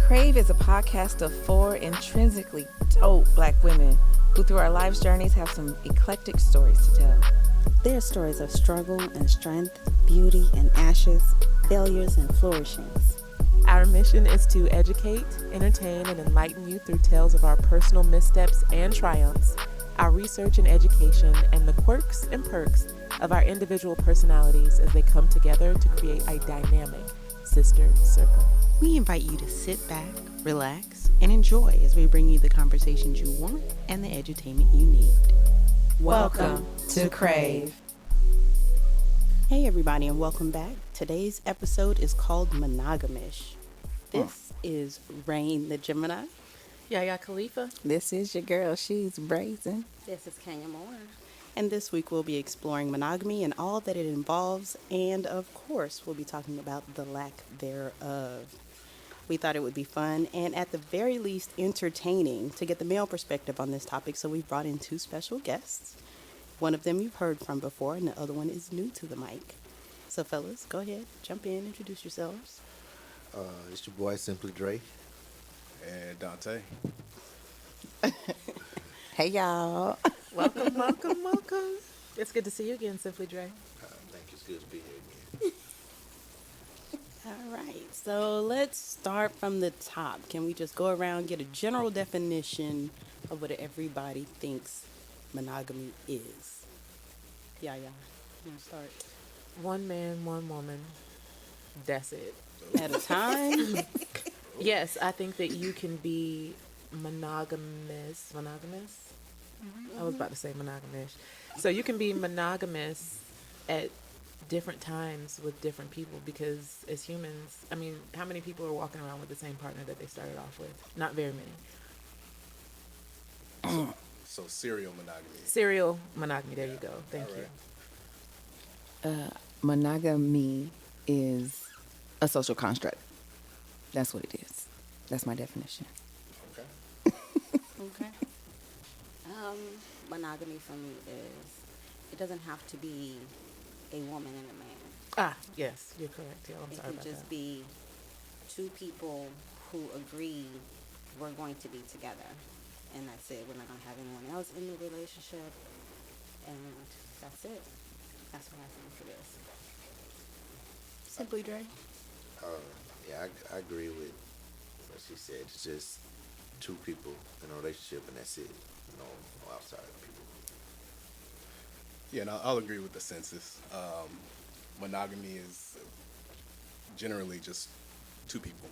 Krāv is a podcast of 4 intrinsically dope Black women who through our life's journeys have some eclectic stories to tell. They are stories of struggle and strength, beauty and ashes, failures and flourishings. Our mission is to educate, entertain, and enlighten you through tales of our personal missteps and triumphs, our research and education, and the quirks and perks of our individual personalities as they come together to create a dynamic sister circle. We invite you to sit back, relax, and enjoy as we bring you the conversations you want and the edutainment you need. Welcome to Krāv. Hey everybody, and welcome back. Today's episode is called Monogamish. This is Rain the Gemini. Yaya Khalifa. This is your girl, she's brazen. This is Kenya Moore. And this week we'll be exploring monogamy and all that it involves, and of course we'll be talking about the lack thereof. We thought it would be fun and at the very least entertaining to get the male perspective on this topic, so we've brought in 2 special guests. One of them you've heard from before and the other one is new to the mic. So fellas, go ahead, jump in, introduce yourselves. It's your boy Simply Dre and Dante. Hey y'all. Welcome. It's good to see you again, Simply Dre. Thank you. It's good to be here again. All right, so let's start from the top. Can we just go around, get a general definition of what everybody thinks monogamy is? Yeah, you want to start? One man, one woman. That's it. At a time? Yes, I think that you can be monogamous. I was about to say monogamish. So you can be monogamous at different times with different people, because as humans, I mean, how many people are walking around with the same partner that they started off with? Not very many. So serial monogamy. Serial monogamy, there you go. Thank you. Monogamy is a social construct. That's what it is. That's my definition. Okay. Monogamy for me is, it doesn't have to be a woman and a man. Ah, yes, you're correct. Yeah, I'm sorry It about can just that. be 2 people who agree we're going to be together. And that's it. We're not going to have anyone else in the relationship. And that's it. That's what I think it is. Simply Dre? Yeah, I agree with what she said. It's just 2 people in a relationship, and that's it. No outside people. Yeah, and I'll agree with the census. Monogamy is generally just 2 people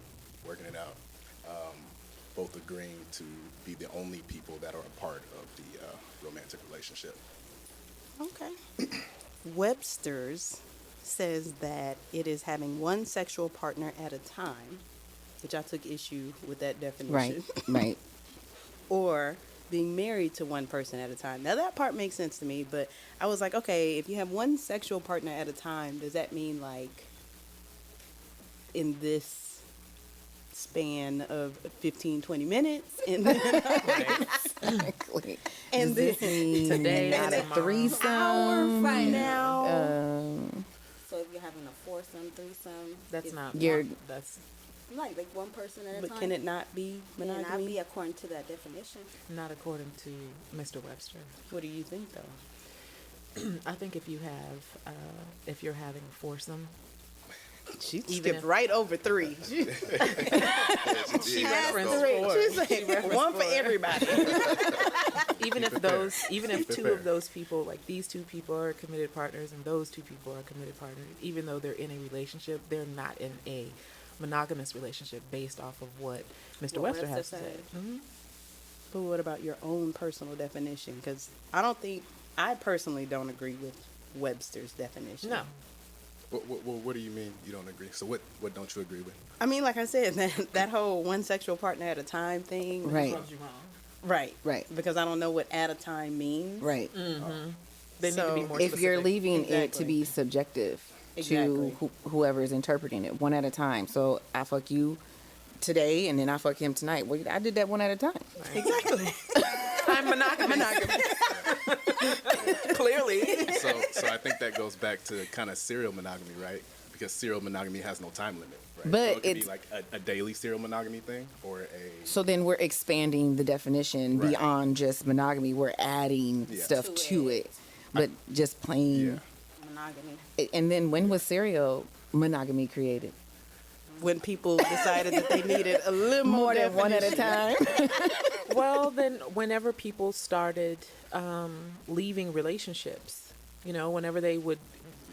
working it out, both agreeing to be the only people that are a part of the romantic relationship. Okay. Webster's says that it is having one sexual partner at a time, which I took issue with that definition. Right. Or being married to one person at a time. Now that part makes sense to me, but I was like, okay, if you have one sexual partner at a time, does that mean like in this span of 15-20 minutes and then Exactly. and Does this then mean Today, not a tomorrow. threesome? Right now So if you're having a foursome, threesome, That's it's not. You're- That's like one person at a but time. can it not be May not monogamy? be according to that definition. not according to Mr. Webster. What do you think though? I think if you have, if you're having a foursome, She Even skipped if- right over 3. She referenced 3. 4. She's like, one for everybody. even if 2 of those people, like these 2 people are committed partners and those 2 people are committed partners, even though they're in a relationship, they're not in a monogamous relationship based off of what Mr. What Webster has to Webster say. said. Mm-hmm. But what about your own personal definition? Because I personally don't agree with Webster's definition. No. What do you mean you don't agree? So what don't you agree with? I mean, like I said, that whole one sexual partner at a time thing. Right. Right. Because I don't know what at a time means. Right. They need to be more If you're specific. leaving it to Exactly. be subjective Exactly. to whoever is interpreting it, one at a time. So I fuck you today, and then I fuck him tonight. Well, I did that one at a time. Exactly. I'm monogamous. Clearly. So I think that goes back to kind of serial monogamy, right? because serial monogamy has no time limit, right? But so it could be it's- like a daily serial monogamy thing, or a So then we're expanding the definition Right. beyond just monogamy. We're adding Yeah. stuff to it, but just plain. Monogamy. And then when was serial monogamy created? When people decided that they needed a little More than one at a definition. time. Well, then whenever people started leaving relationships, whenever they would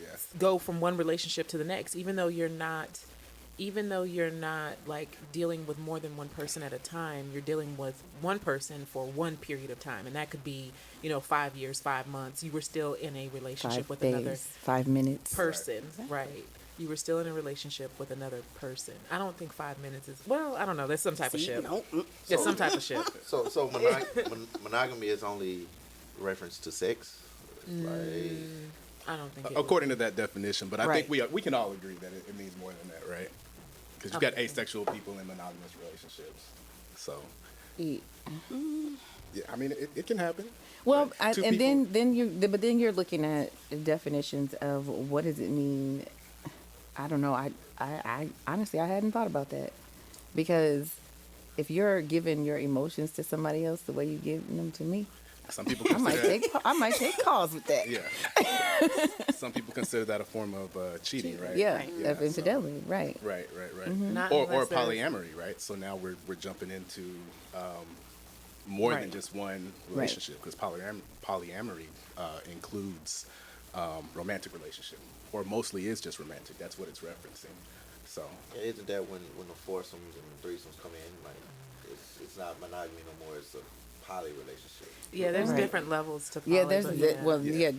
Yes. go from one relationship to the next, even though you're not like dealing with more than one person at a time, you're dealing with one person for one period of time, and that could be 5 years, 5 months. You were still in a relationship 5 with days, another 5 minutes. person, right? You were still in a relationship with another person. I don't think 5 minutes is, well, I don't know. There's some type of See, ship. no, There's some type of ship. So monogamy is only reference to sex. Like, I don't think it According to that definition, but I Right. think we can all agree that it means more than that, right? Because you've got asexual people in monogamous relationships. So, yeah, I mean, it can happen. Well, right? Two and people- then you're looking at definitions of what does it mean. I don't know. I honestly I hadn't thought about that, because if you're giving your emotions to somebody else the way you give them to me, some people I might consider I might take calls with that. yeah. Some people consider that a form of cheating, right? Yeah, Right. of so- infidelity, right? Right. Not Or unless there's- polyamory, right? So now we're jumping into more than Right. just one relationship, because polyamory includes romantic relationship, or mostly is just romantic. That's what it's referencing. So isn't that when the foursomes and the threesomes come in? Like, it's not monogamy no more. It's a poly relationship. Yeah, there's Right. different levels to Yeah, poly, there's but that. Well, Yeah.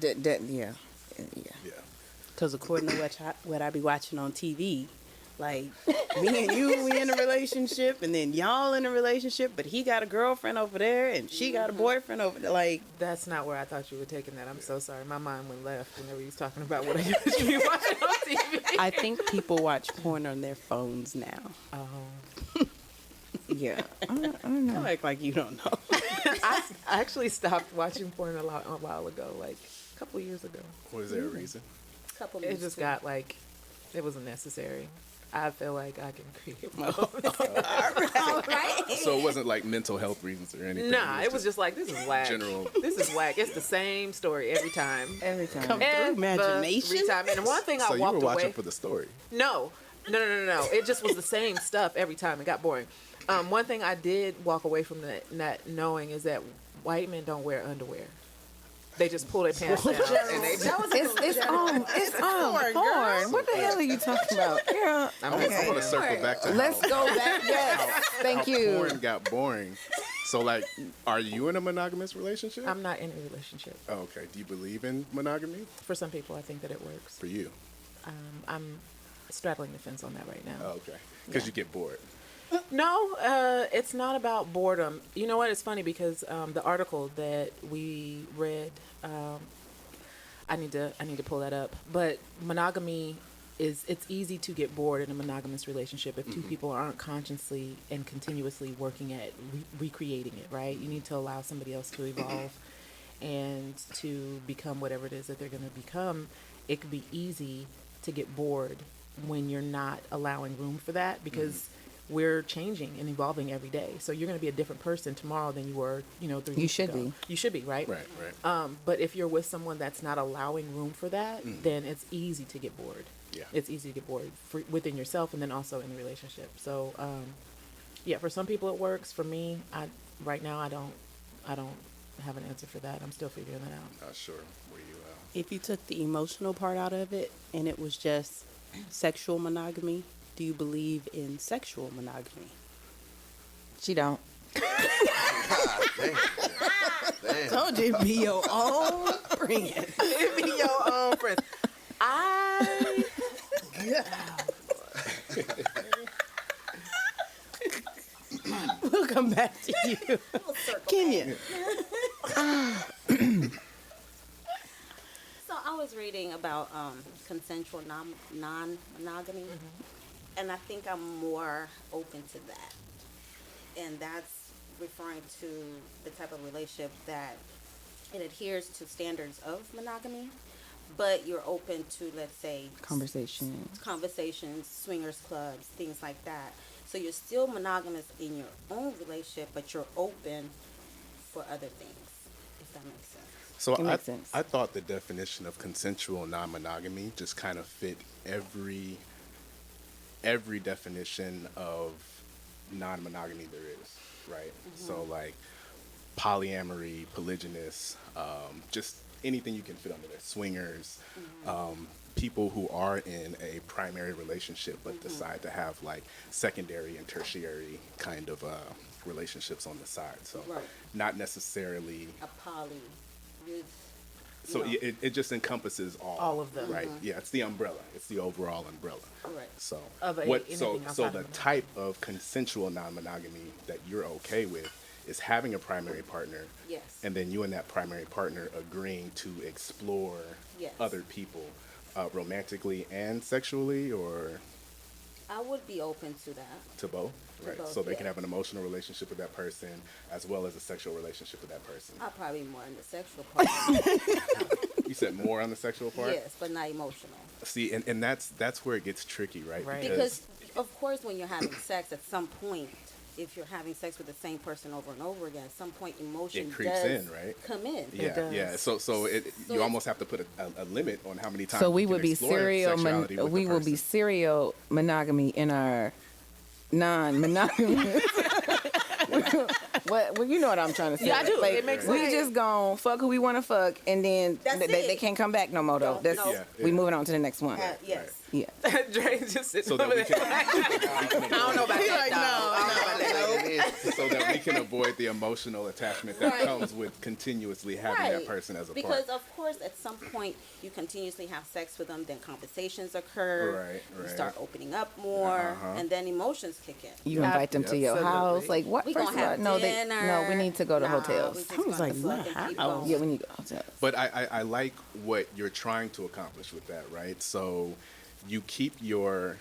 yeah. yeah, Because according to what I be watching on TV, like me and you, we in a relationship, and then y'all in a relationship, but he got a girlfriend over there, and she got a boyfriend over there. Like, that's not where I thought you were taking that. I'm so sorry. My mind went left whenever you was talking about what I used to be watching on TV. I think people watch porn on their phones now. Oh. Yeah. I don't know. Don't act like you don't know. I actually stopped watching porn a while ago, like a couple years ago. was there a reason? Couple It months just ago. got like, it wasn't necessary. I feel like I can create my own. So it wasn't like mental health reasons or anything. Nah, it was just like, this is whack. general. This is whack. It's the same story every time. Every time. Come through imagination. Every time. And one thing So I you walked were watching away. for the story. No. It just was the same stuff every time. It got boring. One thing I did walk away from that not knowing is that white men don't wear underwear. They just pull their pants down and they. It's on porn. What the hell are you talking about, girl? I'm I just want to saying. circle back to Let's how, go back. Yes, thank how you. porn got boring. So, like, are you in a monogamous relationship? I'm not in a relationship. Oh, okay. Do you believe in monogamy? For some people, I think that it works. For you? I'm straddling the fence on that right now. Oh, okay. Because you get bored. No, it's not about boredom. You know what? It's funny because the article that we read, I need to pull that up. But monogamy it's easy to get bored in a monogamous relationship if two people aren't consciously and continuously working at recreating it. Right? You need to allow somebody else to evolve and to become whatever it is that they're going to become. It could be easy to get bored when you're not allowing room for that because we're changing and evolving every day. So you're going to be a different person tomorrow than you were, 3 weeks You should ago. be. You should be, right? Right. But if you're with someone that's not allowing room for that, then it's easy to get bored. Yeah. It's easy to get bored within yourself and then also in the relationship. So, yeah, for some people it works. For me, right now I don't have an answer for that. I'm still figuring that out. Not sure where you If you took the emotional part out of it and it was just sexual monogamy, do you believe in sexual monogamy? She don't. Damn. Told you it'd be your own friend. It be your own friend. We'll come back to you. Kenya. So I was reading about consensual non-monogamy, and I think I'm more open to that. And that's referring to the type of relationship that it adheres to standards of monogamy, but you're open to, let's say, Conversations. swingers clubs, things like that. So you're still monogamous in your own relationship, but you're open for other things, if that makes sense. So It makes sense. I thought the definition of consensual non-monogamy just kind of fit every definition of non-monogamy there is, right? So like polyamory, polygynous, just anything you can fit under there, swingers, people who are in a primary relationship but decide to have like secondary and tertiary kind of relationships on the side. So Right. not necessarily. A poly with, So you know. it just encompasses All of them. right? Yeah, it's the umbrella. It's the overall umbrella. Right. So Of what? So anything so outside the of type of consensual non-monogamy that you're okay with is having a primary partner, Yes. and then you and that primary partner agreeing to explore Yes. other people, romantically and sexually, or I would be open to that. to both. To Right. both, So they can yeah. have an emotional relationship with that person as well as a sexual relationship with that person. I'll probably be more in the sexual part. You said more on the sexual part? Yes, but not emotional. See, and that's where it gets tricky, right? Right. Because, of course, when you're having sex, at some point, if you're having sex with the same person over and over again, at some point, emotion It creeps does in, right? come in. Yeah, does. yeah. So So you it's- almost have to put a limit on how many times. So we you can would be explore sexuality with the we will be person. serial monogamy in our non-monogamous. Well, you know what I'm trying to say. Yeah, I do. Like, It makes we sense. just gon' fuck who we want to fuck, and then That's they it. can't come back no more though. Don't- That's no. Yeah, we yeah. moving on to the next one. Yes. Yeah. Dre just sitting So that over we there. can, I don't know about that. dog. so that we can avoid the emotional attachment that Right. comes with continuously having that person as a Because, part. of course, at some point, you continuously have sex with them, then conversations occur. Right, You right. start opening up more, Uh-huh. and then emotions kick in. You invite them to your Absolutely. house. Like what? We First gonna of all, have no, dinner. we need to go to Nah, hotels. we just I was gonna like, fuck what and keep house? going. Yeah, we need to go to hotels. But I like what you're trying to accomplish with that, right? So you keep your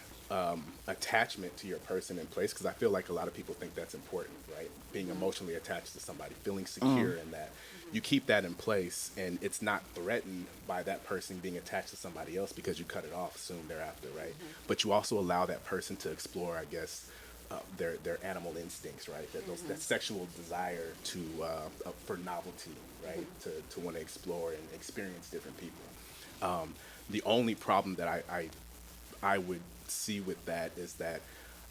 attachment to your person in place, because I feel like a lot of people think that's important, right? Being emotionally attached to somebody, feeling secure in that. You keep that in place, and it's not threatened by that person being attached to somebody else because you cut it off soon thereafter, right? But you also allow that person to explore, I guess, their animal instincts, right? That sexual desire to for novelty, right? To want to explore and experience different people. The only problem that I would see with that is that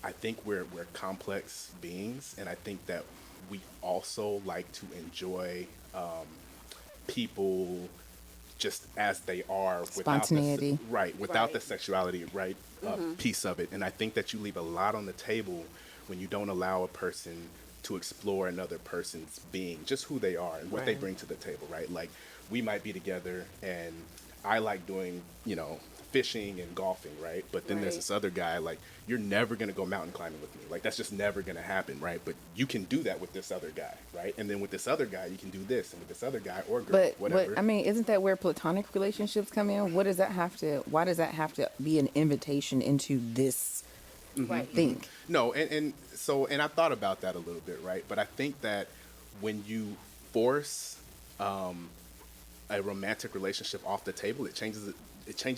I think we're complex beings, and I think that we also like to enjoy people just as they are, Spontaneity. without the Right. sexuality, right, piece of it. And I think that you leave a lot on the table when you don't allow a person to explore another person's being, just who they are and what they Right. bring to the table, right? Like, we might be together and I like doing, fishing and golfing, right? But then there's Right. this other guy, like, you're never gonna go mountain climbing with me. Like, that's just never gonna happen, right? But you can do that with this other guy, right? And then with this other guy, you can do this, and with this other guy or girl, whatever. I mean, isn't that where platonic relationships come in? What does that have to? Why does that have to be an invitation into this Right. thing? No, and I thought about that a little bit, right? But I think that when you force a romantic relationship off the table, it changes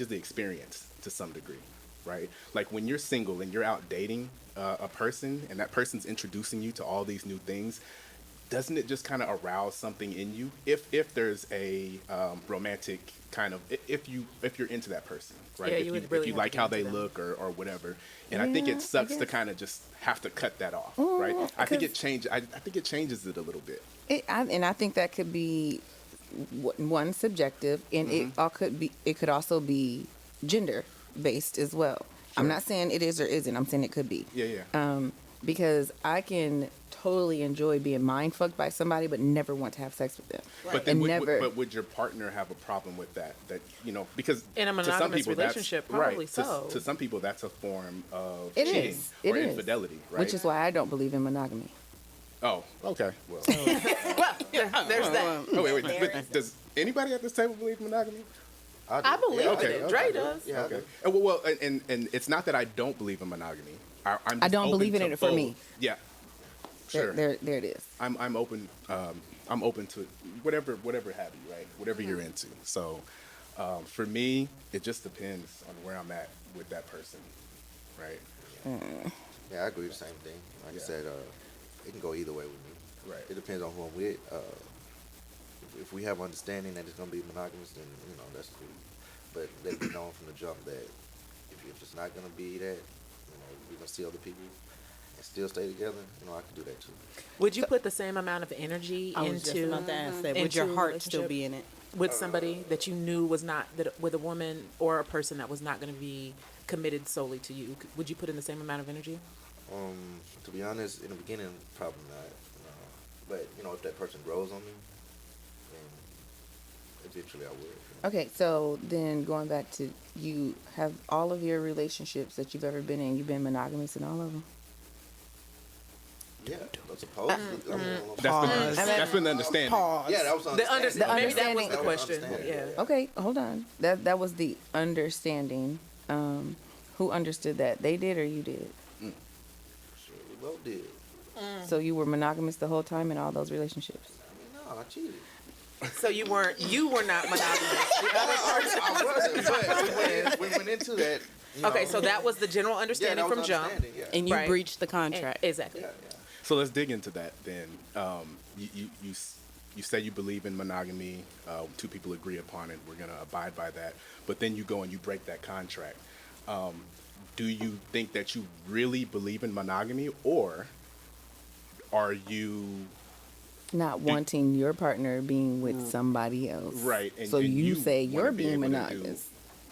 the experience to some degree, right? Like when you're single and you're out dating a person, and that person's introducing you to all these new things, doesn't it just kind of arouse something in you? If there's a romantic kind of, if you're into that person, right? Yeah, if you would if really you have like to be how into they them. look or whatever. And I think Yeah, it I sucks to guess. kind of just have to cut that off, right? I think it changes. I think it changes it a little bit. And I think that could be one subjective, and it could also be gender based as well. I'm not saying it is or isn't. I'm saying it could be. Yeah. Because I can totally enjoy being mind fucked by somebody, but never want to have sex with them. But then, And but would your partner have a problem with that? That because In a to some monogamous people relationship, that's, probably right, so. To some people, that's a form of It cheating is. It or is. infidelity, right? Which is why I don't believe in monogamy. Oh, okay. Well, Well, there's that. oh wait. But does anybody at this table believe in monogamy? I believe Okay, it. okay. Dre does. Yeah, Okay. And it's not that I don't believe in monogamy. I'm I just don't open believe in to it for both. me. Yeah. Sure. There it is. I'm open. I'm open to whatever have you, right? Whatever you're into. So, For me, it just depends on where I'm at with that person, right? Yeah, I agree with the same thing. Like Yeah. I said, it can go either way with me. Right. It depends on who I'm with. If we have understanding that it's gonna be monogamous, then that's cool. But let me know from the jump that if it's not gonna be that, we're gonna see other people and still stay together. I can do that too. Would you put the same amount of energy I was just into about to ask that. Would into your a heart still relationship be in it? with somebody that you knew was not with a woman or a person that was not going to be committed solely to you? Would you put in the same amount of energy? To be honest, in the beginning, probably not. But if that person grows on me, then eventually I would. Okay, so then going back to you, have all of your relationships that you've ever been in, you've been monogamous in all of them? Yeah, supposedly. That's been the understanding. Yeah, that was understanding. Maybe that was understanding- the question. understanding, Yeah. Okay, hold on. That was the understanding. Who understood that? They did or you did? Sure, we both did. So you were monogamous the whole time in all those relationships? No, I cheated. So you were not monogamous. The other person. I wasn't, but we went into that. Okay, so that was the general yeah, understanding that was from jump. understanding, yeah. And you Right. breached the contract. Exactly. Yeah. So let's dig into that then. You say you believe in monogamy. Two people agree upon it. We're gonna abide by that. But then you go and you break that contract. Do you think that you really believe in monogamy, or are you Not wanting your partner being with somebody else. right? So and you say wanna you're be being able to do,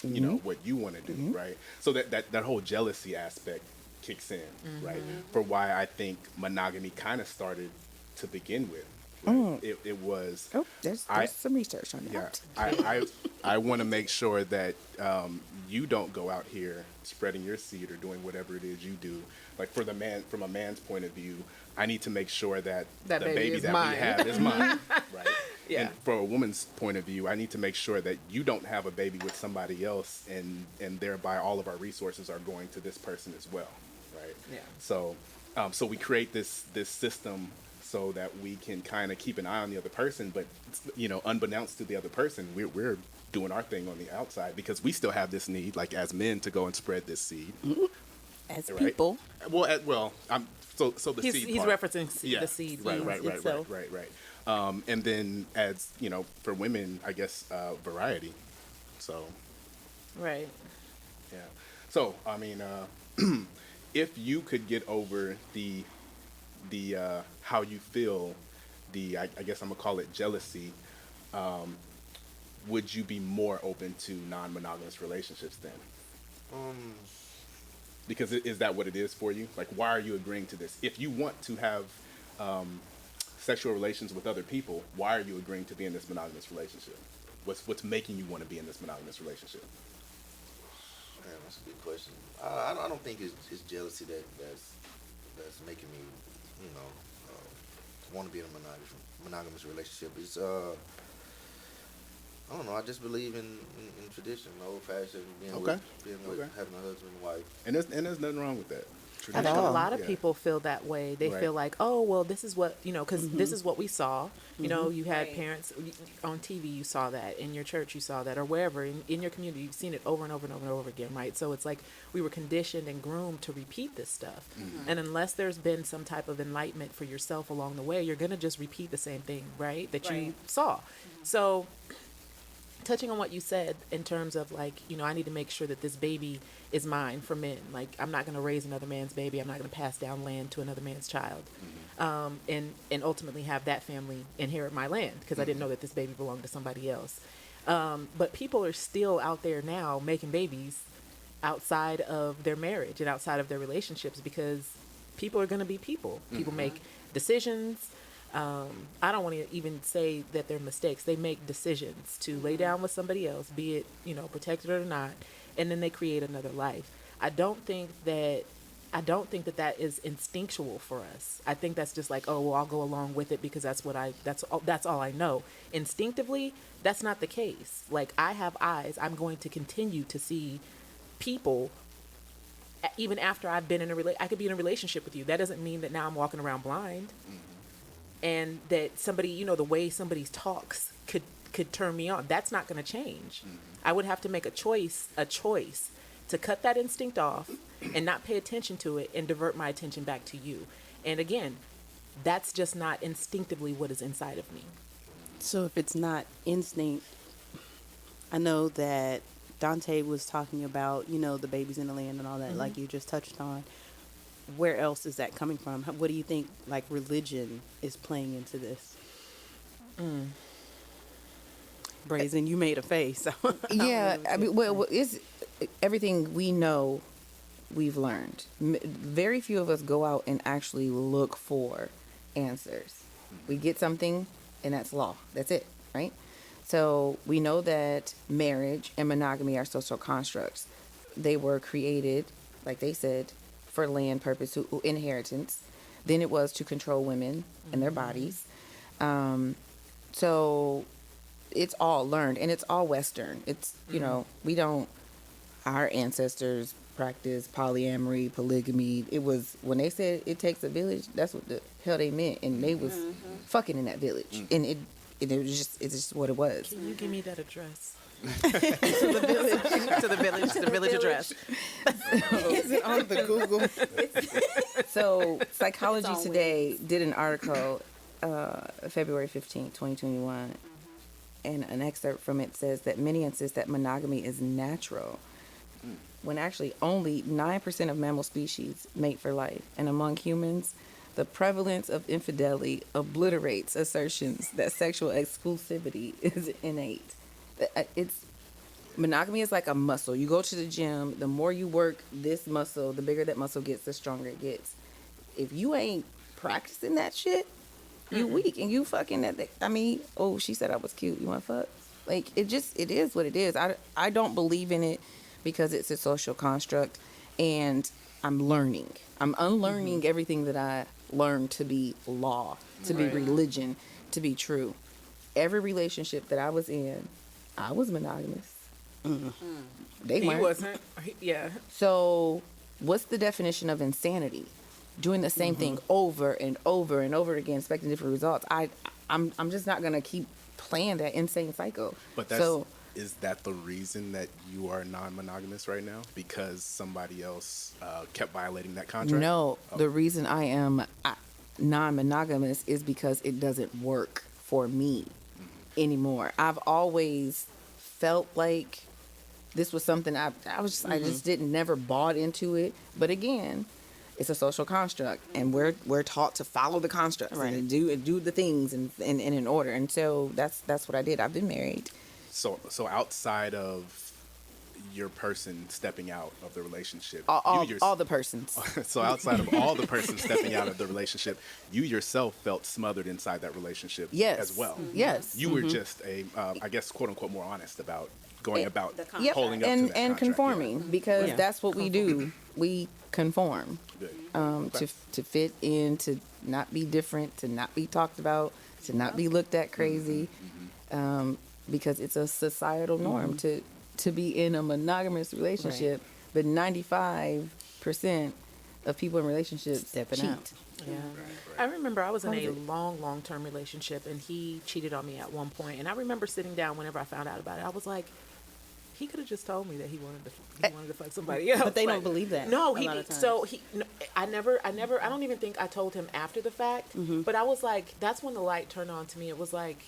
monogamous. what you want to do, right? So that whole jealousy aspect kicks in, right? For why I think monogamy kind of started to begin with. Right? It was. Oh, there's some research on Yeah, that. I want to make sure that you don't go out here spreading your seed or doing whatever it is you do. Like from a man's point of view, I need to make sure that That the baby baby is that mine. we have is mine, right? Yeah. And from a woman's point of view, I need to make sure that you don't have a baby with somebody else, and thereby all of our resources are going to this person as well, right? Yeah. So, so we create this system so that we can kind of keep an eye on the other person, but unbeknownst to the other person, we're doing our thing on the outside because we still have this need, like as men, to go and spread this seed. As Right. people. Well, so the He's seed part. referencing the seed. Right, itself. right. And then as for women, I guess variety. So Right. yeah. So I mean, if you could get over the how you feel, I guess I'm gonna call it jealousy, would you be more open to non-monogamous relationships then? Because is that what it is for you? Like, why are you agreeing to this? If you want to have sexual relations with other people, why are you agreeing to be in this monogamous relationship? What's making you want to be in this monogamous relationship? Man, that's a good question. I don't think it's jealousy that's making me, want to be in a monogamous relationship. It's I don't know. I just believe in tradition, old fashioned, being with having a husband and wife. And there's nothing wrong with that. I think a lot of Yeah. people feel that way. They Right. feel like, oh, well, this is what, because this is what we saw. You had Right. parents on TV, you saw that. In your church, you saw that. Or wherever, in your community, you've seen it over and over and over and over again, right? So it's like we were conditioned and groomed to repeat this stuff. And unless there's been some type of enlightenment for yourself along the way, you're going to just repeat the same thing, right? That you Right. saw. So touching on what you said in terms of like, I need to make sure that this baby is mine for men. Like, I'm not going to raise another man's baby. I'm not going to pass down land to another man's child. And ultimately have that family inherit my land because I didn't know that this baby belonged to somebody else. But people are still out there now making babies outside of their marriage and outside of their relationships because people are going to be people. People make decisions. I don't want to even say that they're mistakes. They make decisions to lay down with somebody else, be it, protected or not, and then they create another life. I don't think that that is instinctual for us. I think that's just like, oh, well, I'll go along with it because that's all I know. Instinctively, that's not the case. Like, I have eyes. I'm going to continue to see people even after I've been in I could be in a relationship with you. That doesn't mean that now I'm walking around blind. And that somebody, the way somebody talks could could turn me on. That's not going to change. I would have to make a choice to cut that instinct off and not pay attention to it and divert my attention back to you. And again, that's just not instinctively what is inside of me. So if it's not instinct, I know that Dante was talking about, the babies in the land and all that, like you just touched on. Where else is that coming from? What do you think, like, religion is playing into this? Brazen, you made a face. Yeah, I mean, well, it's everything we know, we've learned. Very few of us go out and actually look for answers. We get something, and that's law. That's it, right? So we know that marriage and monogamy are social constructs. They were created, like they said, for land purpose, inheritance. Then it was to control women and their bodies. So it's all learned, and it's all Western. It's, we don't, our ancestors practiced polyamory, polygamy. It was, when they said it takes a village, that's what the hell they meant. And they was fucking in that village. And it's just what it was. Can you give me that address? to the village address. Is it on the Google? So Psychology Today did an article February 15th, 2021, and an excerpt from it says that many insist that monogamy is natural, when actually only 9% of mammal species mate for life. And among humans, the prevalence of infidelity obliterates assertions that sexual exclusivity is innate. Monogamy is like a muscle. You go to the gym, the more you work this muscle, the bigger that muscle gets, the stronger it gets. If you ain't practicing that shit, you weak, and you fucking that. I mean, oh, she said I was cute. You want to fuck? Like, it is what it is. I don't believe in it because it's a social construct, and I'm learning. I'm unlearning everything that I learned to be law, to be religion, to be true. Every relationship that I was in, I was monogamous. They weren't. He wasn't. Yeah. So what's the definition of insanity? Doing the same thing over and over and over again, expecting different results. I'm just not gonna keep playing that insane cycle. But is that the reason that you are non-monogamous right now? Because somebody else kept violating that contract? No, the reason I am non-monogamous is because it doesn't work for me anymore. I've always felt like this was something I just never bought into it. But again, it's a social construct, and we're taught to follow the constructs and do the things and in order. And so that's what I did. I've been married. So outside of your person stepping out of the relationship, all the persons. So outside of all the persons stepping out of the relationship, you yourself felt smothered inside that relationship as well. Yes. You were just I guess, quote unquote, more honest about going about Yep. holding up and to that and contract. conforming because that's what we do. We conform to fit in, to not be different, to not be talked about, to not be looked at crazy, because it's a societal norm to be in a monogamous relationship. But 95% of people in relationships cheat. out. Yeah. I remember I was in a long-term relationship, and he cheated on me at one point. And I remember sitting down whenever I found out about it. I was like, he could have just told me that he wanted to fuck somebody else. But they don't believe that. No, a lot of times. I don't even think I told him after the fact. But I was like, that's when the light turned on to me. It was like,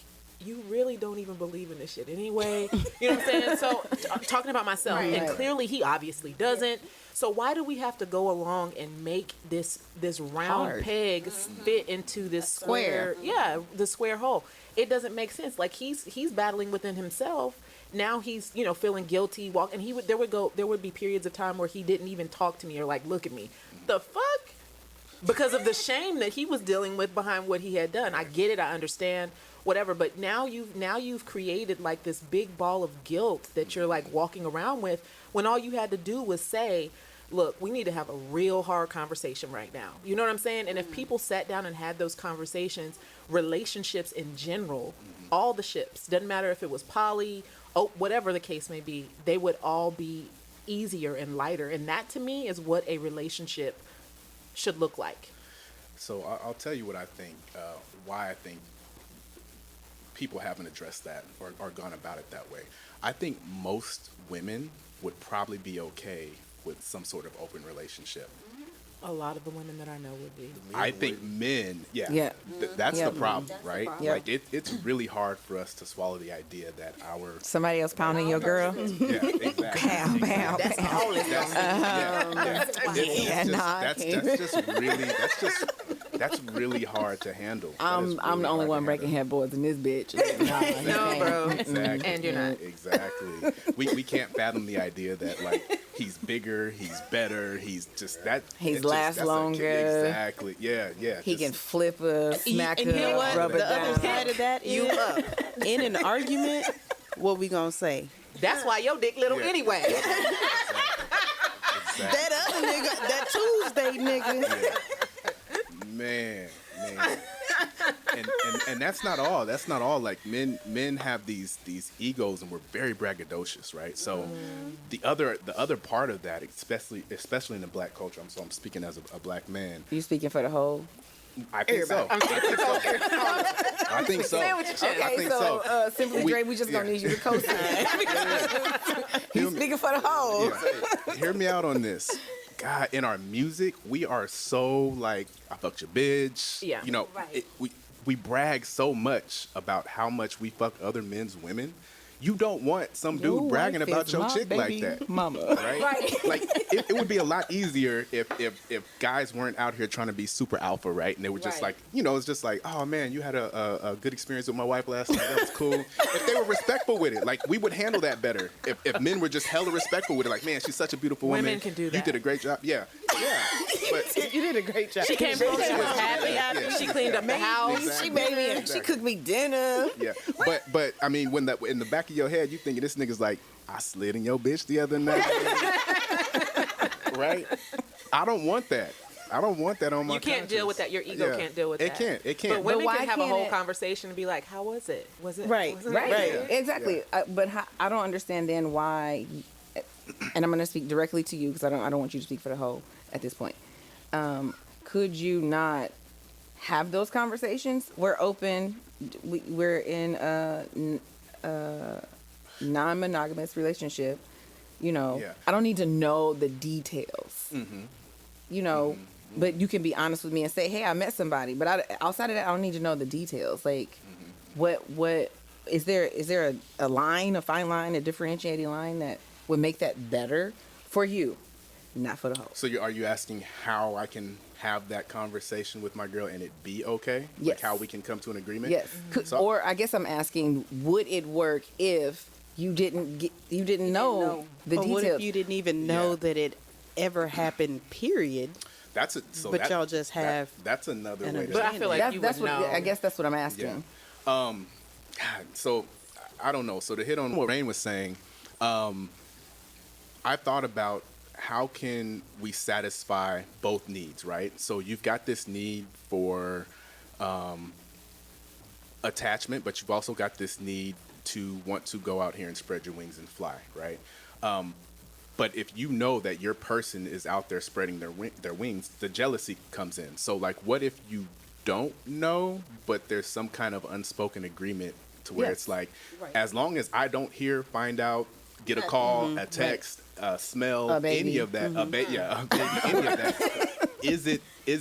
you really don't even believe in this shit anyway. You know what I'm saying? So I'm talking about myself, and clearly he obviously doesn't. So why do we have to go along and make this round peg fit into this square? Yeah, the square hole. It doesn't make sense. Like he's battling within himself. Now he's feeling guilty. There would be periods of time where he didn't even talk to me or like look at me. The fuck? Because of the shame that he was dealing with behind what he had done. I get it. I understand. Whatever, but now you've created like this big ball of guilt that you're like walking around with, when all you had to do was say, look, we need to have a real hard conversation right now. You know what I'm saying? And if people sat down and had those conversations, relationships in general, all the ships, doesn't matter if it was poly, whatever the case may be, they would all be easier and lighter. And that to me is what a relationship should look like. So I'll tell you what I think, why I think people haven't addressed that or gone about it that way. I think most women would probably be okay with some sort of open relationship. A lot of the women that I know would be. I think men, that's Yeah. the problem, That's the right? problem. Like it's really hard for us to swallow the idea that our Somebody else pounding your girl. yeah, exactly. Pow, pow, That's pow. all it's gonna That's really hard to handle. I'm the only one breaking headboards in this bitch. Nah, No, bro. Exactly. And you're not. Exactly. We can't fathom the idea that like he's bigger, he's better, he's just that. He's it's last that's longer. Exactly. Yeah. He can flip her, smack And you know her, what? rub her The other down. side of that is, in an argument, what we gonna say? That's why your dick little Yeah. anyway. Exactly. That other nigga, that Tuesday nigga. Man. And that's not all. That's not all. Like men have these egos, and we're very braggadocious, right? So the other part of that, especially in the black culture. I'm speaking as a black man. You speaking for the whole? I think so. I think so. Okay, so Simply Dre, we just gonna need you to co-sign. He's speaking for the whole. Yeah. Hear me out on this. God, in our music, we are so like, I fucked your bitch. Yeah. You know, Right. we brag so much about how much we fuck other men's women. You don't want some dude bragging about your chick like that. Mama. Right? Like, it would be a lot easier if guys weren't out here trying to be super alpha, right? And they were just Right. like, it's just like, oh man, you had a good experience with my wife last night. That was cool. If they were respectful with it, like, we would handle that better. If men were just hella respectful with it, like, man, she's such a beautiful woman. Women can do You that. did a great job. Yeah. But You did a great job. She came home, she was happy. Yeah. She cleaned up the house. Exactly. She made me. She Exactly. cooked me dinner. Yeah, but I mean, when in the back of your head, you thinking this nigga's like, I slid in your bitch the other night, right? I don't want that. I don't want that on my. You can't deal with that. Your ego Yeah. can't deal with It that. can't. It But can't. women why can have a can't whole it- conversation and be like, "How was it? Was it Right, wasn't Right. it good?" Exactly. But I don't understand then why. And I'm going to speak directly to you because I don't want you to speak for the whole at this point. Could you not have those conversations? We're open. We're in a non-monogamous relationship. Yeah. I don't need to know the details. But you can be honest with me and say, "Hey, I met somebody." But outside of that, I don't need to know the details. Like, what is there? Is there a line, a fine line, a differentiating line that would make that better for you, not for the host? So are you asking how I can have that conversation with my girl and it be okay? Yes. Like how we can come to an agreement? Yes. So- Or I guess I'm asking, would it work if you didn't know the But details? what if you didn't even know Yeah. that it ever happened? Period. But y'all just have that's another an way to. But I feel like you that's would what know. I guess that's what I'm asking. God, so I don't know. So to hit on what Rain was saying, I thought about how can we satisfy both needs, right? So you've got this need for attachment, but you've also got this need to want to go out here and spread your wings and fly, right? But if you know that your person is out there spreading their wings, the jealousy comes in. So like, what if you don't know, but there's some kind of unspoken agreement to where Yes. it's like, Right. as long as I don't hear, find out, get a call, a text, smell, A baby. any of that, a baby, any of that, is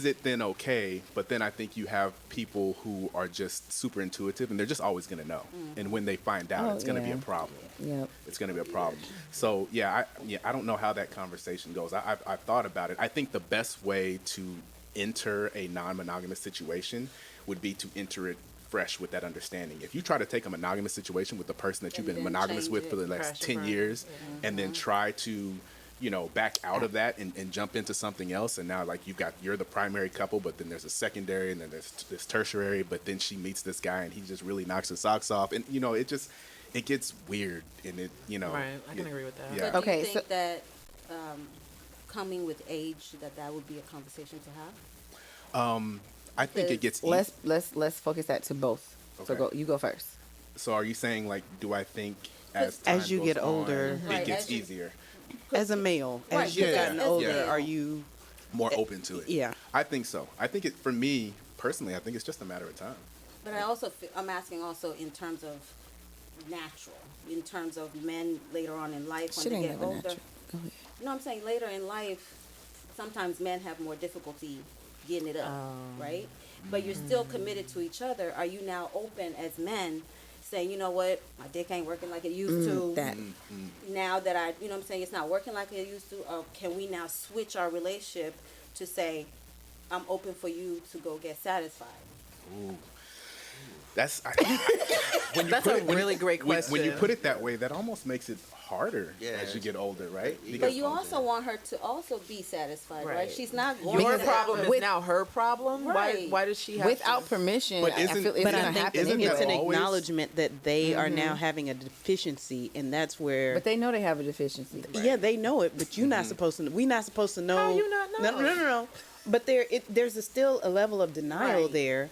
it then okay? But then I think you have people who are just super intuitive and they're just always going to know. And when they find out, Oh, it's going to be yeah. a problem. Yep. It's going to be a problem. So I don't know how that conversation goes. I've thought about it. I think the best way to enter a non-monogamous situation would be to enter it fresh with that understanding. If you try to take a monogamous situation with the person that you've And been then monogamous change with it, for the last crash and 10 burn. years and then try to back out of that and jump into something else, and now like you're the primary couple, but then there's a secondary and then there's this tertiary, but then she meets this guy and he just really knocks her socks off, and it gets weird, and Right, I can agree with that. Yeah. Do Okay, you so- think that coming with age that would be a conversation to have? I think it gets Let's focus that to both. So Okay. you go first. So are you saying, like, do I think as time As you goes get on, older. it Right, gets as you- easier, as a male, Right, as you've yeah, gotten as a older, male. are you? more open to it? Yeah. I think so. I think for me personally, I think it's just a matter of time. But I'm asking also in terms of natural, in terms of men later on in life when Shit they ain't get never older. natural. Go ahead. No, I'm saying later in life, sometimes men have more difficulty getting it up, right? But you're still committed to each other. Are you now open as men, saying, you know what, my dick ain't working like it used to. That Now that you know what I'm saying, it's not working like it used to. Can we now switch our relationship to say, I'm open for you to go get satisfied? Ooh. That's when you That's put a it, when really you- great question. When you put it that way, that almost makes it harder Yeah, as you get older, right? But you also want her to also be satisfied, right? Right. She's not going Your to problem is with- now her problem. Right. Why does she have without to? permission, But I isn't- feel it's but gonna I think happen isn't anyway. that It's an always- acknowledgement that they are now having a deficiency, and that's where. But they know they have a deficiency. Yeah, they know it, but you're not supposed to. We're not supposed to know. How you not know? No. But there's still a level of denial Right. there,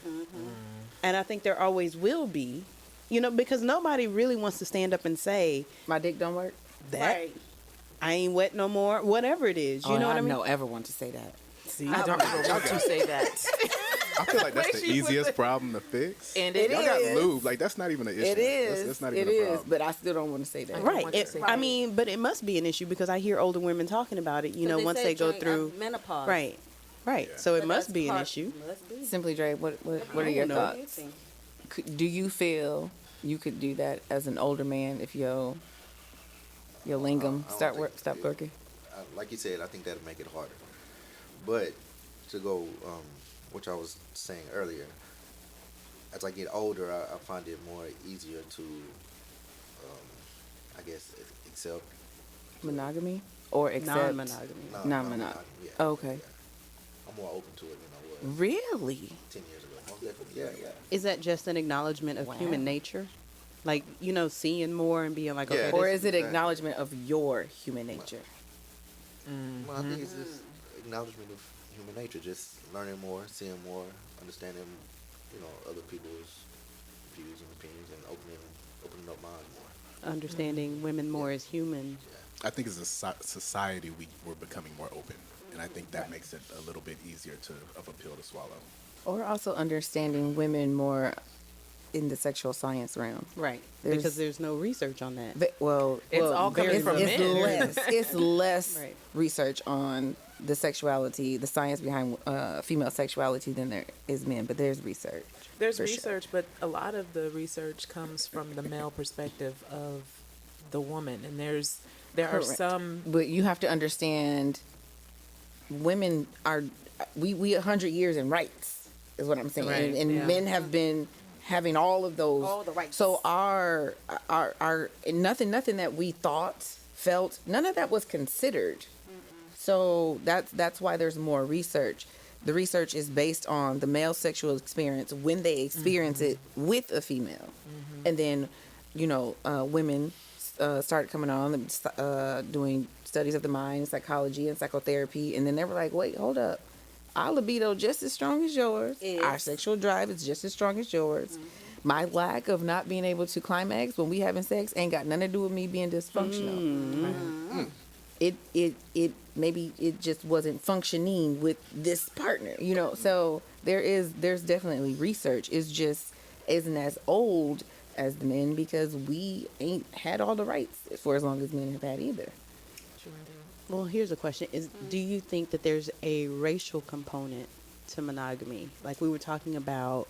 and I think there always will be. You know, because nobody really wants to stand up and say My dick don't work. that Right. I ain't wet no more. Whatever it is, you know what I mean. don't ever want to say that. See, I don't ever want to say that. I feel like that's Way the she put easiest it. problem to fix. And It Y'all got is. lube. Like that's not even an issue. It is. That's not It even a is. problem. But I still don't want to say that. Right. want you to say I that. mean, but it must be an issue because I hear older women talking about it. You know, once they go through menopause. Right. Yeah. So it But must that's be an part- issue. Must be. Simply Dre, what are your know. What do you thoughts? think? Do you feel you could do that as an older man if your lingam I don't think stop it- working? Like you said, I think that'll make it harder. But to go, which I was saying earlier, as I get older, I find it more easier to, I guess, accept Monogamy or accept Non-monogamy. Non-monogamy. Yeah, Okay. yeah. I'm more open to it than I was Really? 10 years ago. Most definitely. Yeah, yeah. Is that just an acknowledgement of Wow. human nature? Like, you know, seeing more and being like, Yeah. okay, Or this- is it acknowledgement of your human nature? Well, I think it's just acknowledgement of human nature, just learning more, seeing more, understanding, other people's views and opinions, and opening up mine more. understanding women more as human. I think as a society, we're becoming more open, and I think that makes it a little bit easier of a pill to swallow. Or also understanding women more in the sexual science realm. Right. There's- Because there's no research on that. It's all coming from it's men. less. It's less Right. research on the sexuality, the science behind female sexuality than there is men. But there's research. There's for sure. research, but a lot of the research comes from the male perspective of the woman, and there are Correct. some. But you have to understand, women are we 100 years in rights is what I'm saying, Right, and yeah. men have been having all of those. All the rights. So our nothing that we thought, felt, none of that was considered. So that's why there's more research. The research is based on the male sexual experience when they experience it with a female, and then women started coming on and doing studies of the mind, psychology, and psychotherapy, and then they were like, wait, hold up. Our libido just as strong as yours. Is. Our sexual drive is just as strong as yours. My lack of not being able to climax when we having sex ain't got nothing to do with me being dysfunctional. It maybe it just wasn't functioning with this partner, So there's definitely research. It's just isn't as old as the men because we ain't had all the rights for as long as men have had either. Well, here's a question: do you think that there's a racial component to monogamy? Like we were talking about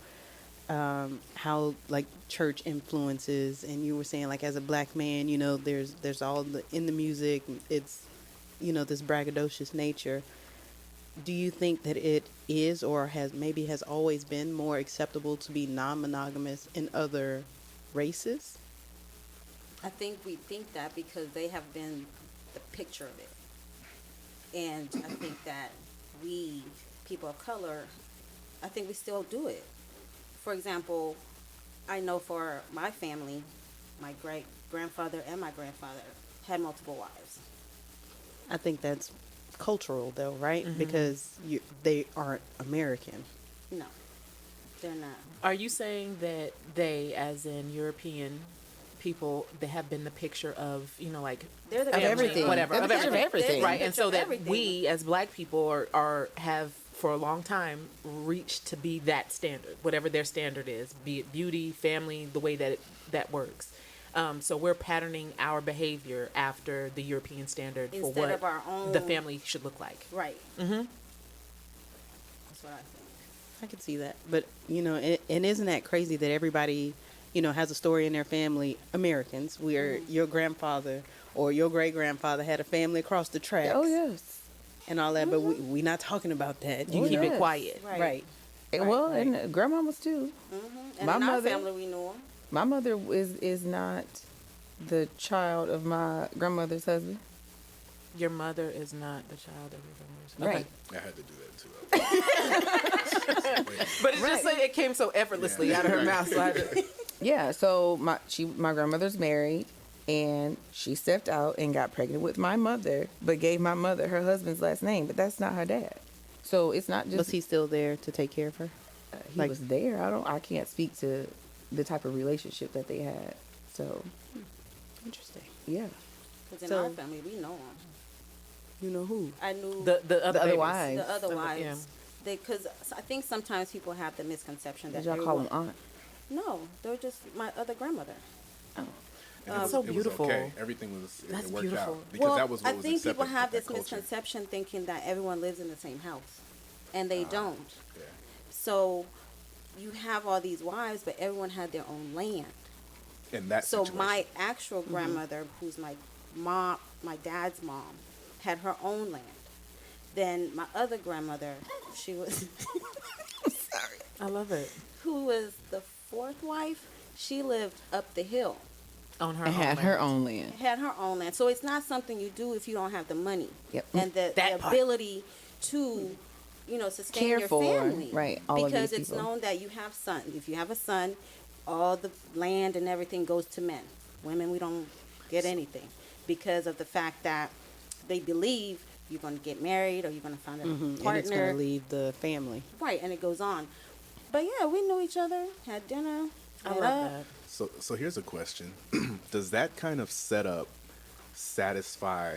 how like church influences, and you were saying like as a black man, there's all in the music, it's this braggadocious nature. Do you think that it is or has always been more acceptable to be non-monogamous in other races? I think we think that because they have been the picture of it. And I think that we, people of color, I think we still do it. For example, I know for my family, my great-grandfather and my grandfather had multiple wives. I think that's cultural though, right? Because they aren't American. No, they're not. Are you saying that they, as in European people, they have been the picture of, like They're the Of picture everything. whatever, They're of the picture of everything, everything. right? And so Picture of that everything. we, as black people, are have for a long time, reached to be that standard, whatever their standard is, be it beauty, family, the way that that works. So we're patterning our behavior after the European standard for Instead what of our own. the family should look like. Right. Mm-hmm. That's what I think. I can see that. But, and isn't that crazy that everybody, has a story in their family, Americans, where your grandfather or your great-grandfather had a family across the tracks. Oh, yes. And all that, but we not talking about that. You Oh, keep yes. it quiet. Right. Well, right. and grandmamas too. And My in our mother- family, we knew them. My mother is not the child of my grandmother's husband. Your mother is not the child of your grandmother's. Right. I had to do that too. But it's just like it came so effortlessly out of her mouth. So I had to, Yeah, so my grandmother's married, and she stepped out and got pregnant with my mother, but gave my mother her husband's last name, but that's not her dad. So it's not just Was he still there to take care of her? he was there. I can't speak to the type of relationship that they had. So Interesting. yeah, Because in So- our family, we know them. You know who? I knew the other other babies. wives. the other wives. Yeah. Because I think sometimes people have the misconception that did y'all they call were- them aunt? No, they're just my other grandmother. And That's so beautiful. Okay. Everything was That's it worked beautiful. out because that was what I was think people accepted have with this that culture. misconception thinking that everyone lives in the same house, and they don't. Yeah. So you have all these wives, but everyone had their own land. In that So situation. my actual grandmother, who's my mom, my dad's mom, had her own land. Then my other grandmother, she was I love it. who was the fourth wife. She lived up the hill, On her And own had land. her own land. had her own land. So it's not something you do if you don't have the money Yep. and the That part. ability to, sustain Care your for, family. right, all of because these it's people. known that you have sons. If you have a son, all the land and everything goes to men. Women, we don't get anything because of the fact that they believe you're going to get married or you're going to find a And it's partner. going to leave the family. Right, and it goes on. But yeah, we knew each other, had dinner. I met love up. that. So here's a question: does that kind of setup satisfy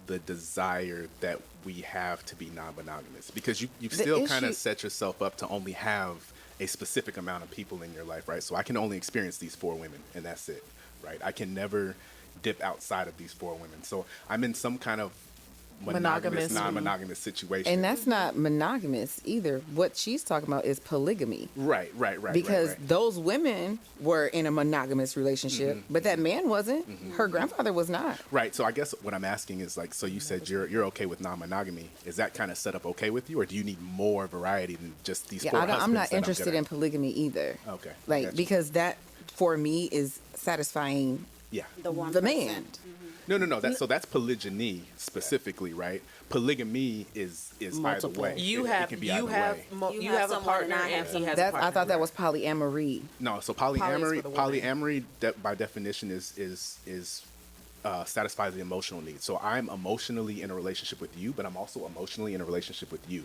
the desire that we have to be non-monogamous? Because you still kind of issue- set yourself up to only have a specific amount of people in your life, right? So I can only experience these 4 women, and that's it, right? I can never dip outside of these 4 women. So I'm in some kind of monogamous, Monogamous. non-monogamous situation. And that's not monogamous either. What she's talking about is polygamy. right. Because right. those women were in a monogamous relationship, but that man wasn't. Her grandfather was not. Right. So I guess what I'm asking is like, so you said you're okay with non-monogamy. Is that kind of set up okay with you, or do you need more variety than just these 4 I'm husbands not that I'm interested gonna- in polygamy either. Okay, Like, gotcha. because that for me is satisfying Yeah. The one the person. man. No. That's polygyny specifically, right? Polygamy is Multiple. either way. You It have can be you either have way. mo- You you have have a someone partner and I have and he someone. has a That's partner. I thought that was polyamory. No, so Poly is polyamory for the woman. polyamory by definition is satisfies the emotional needs. So I'm emotionally in a relationship with you, but I'm also emotionally in a relationship with you.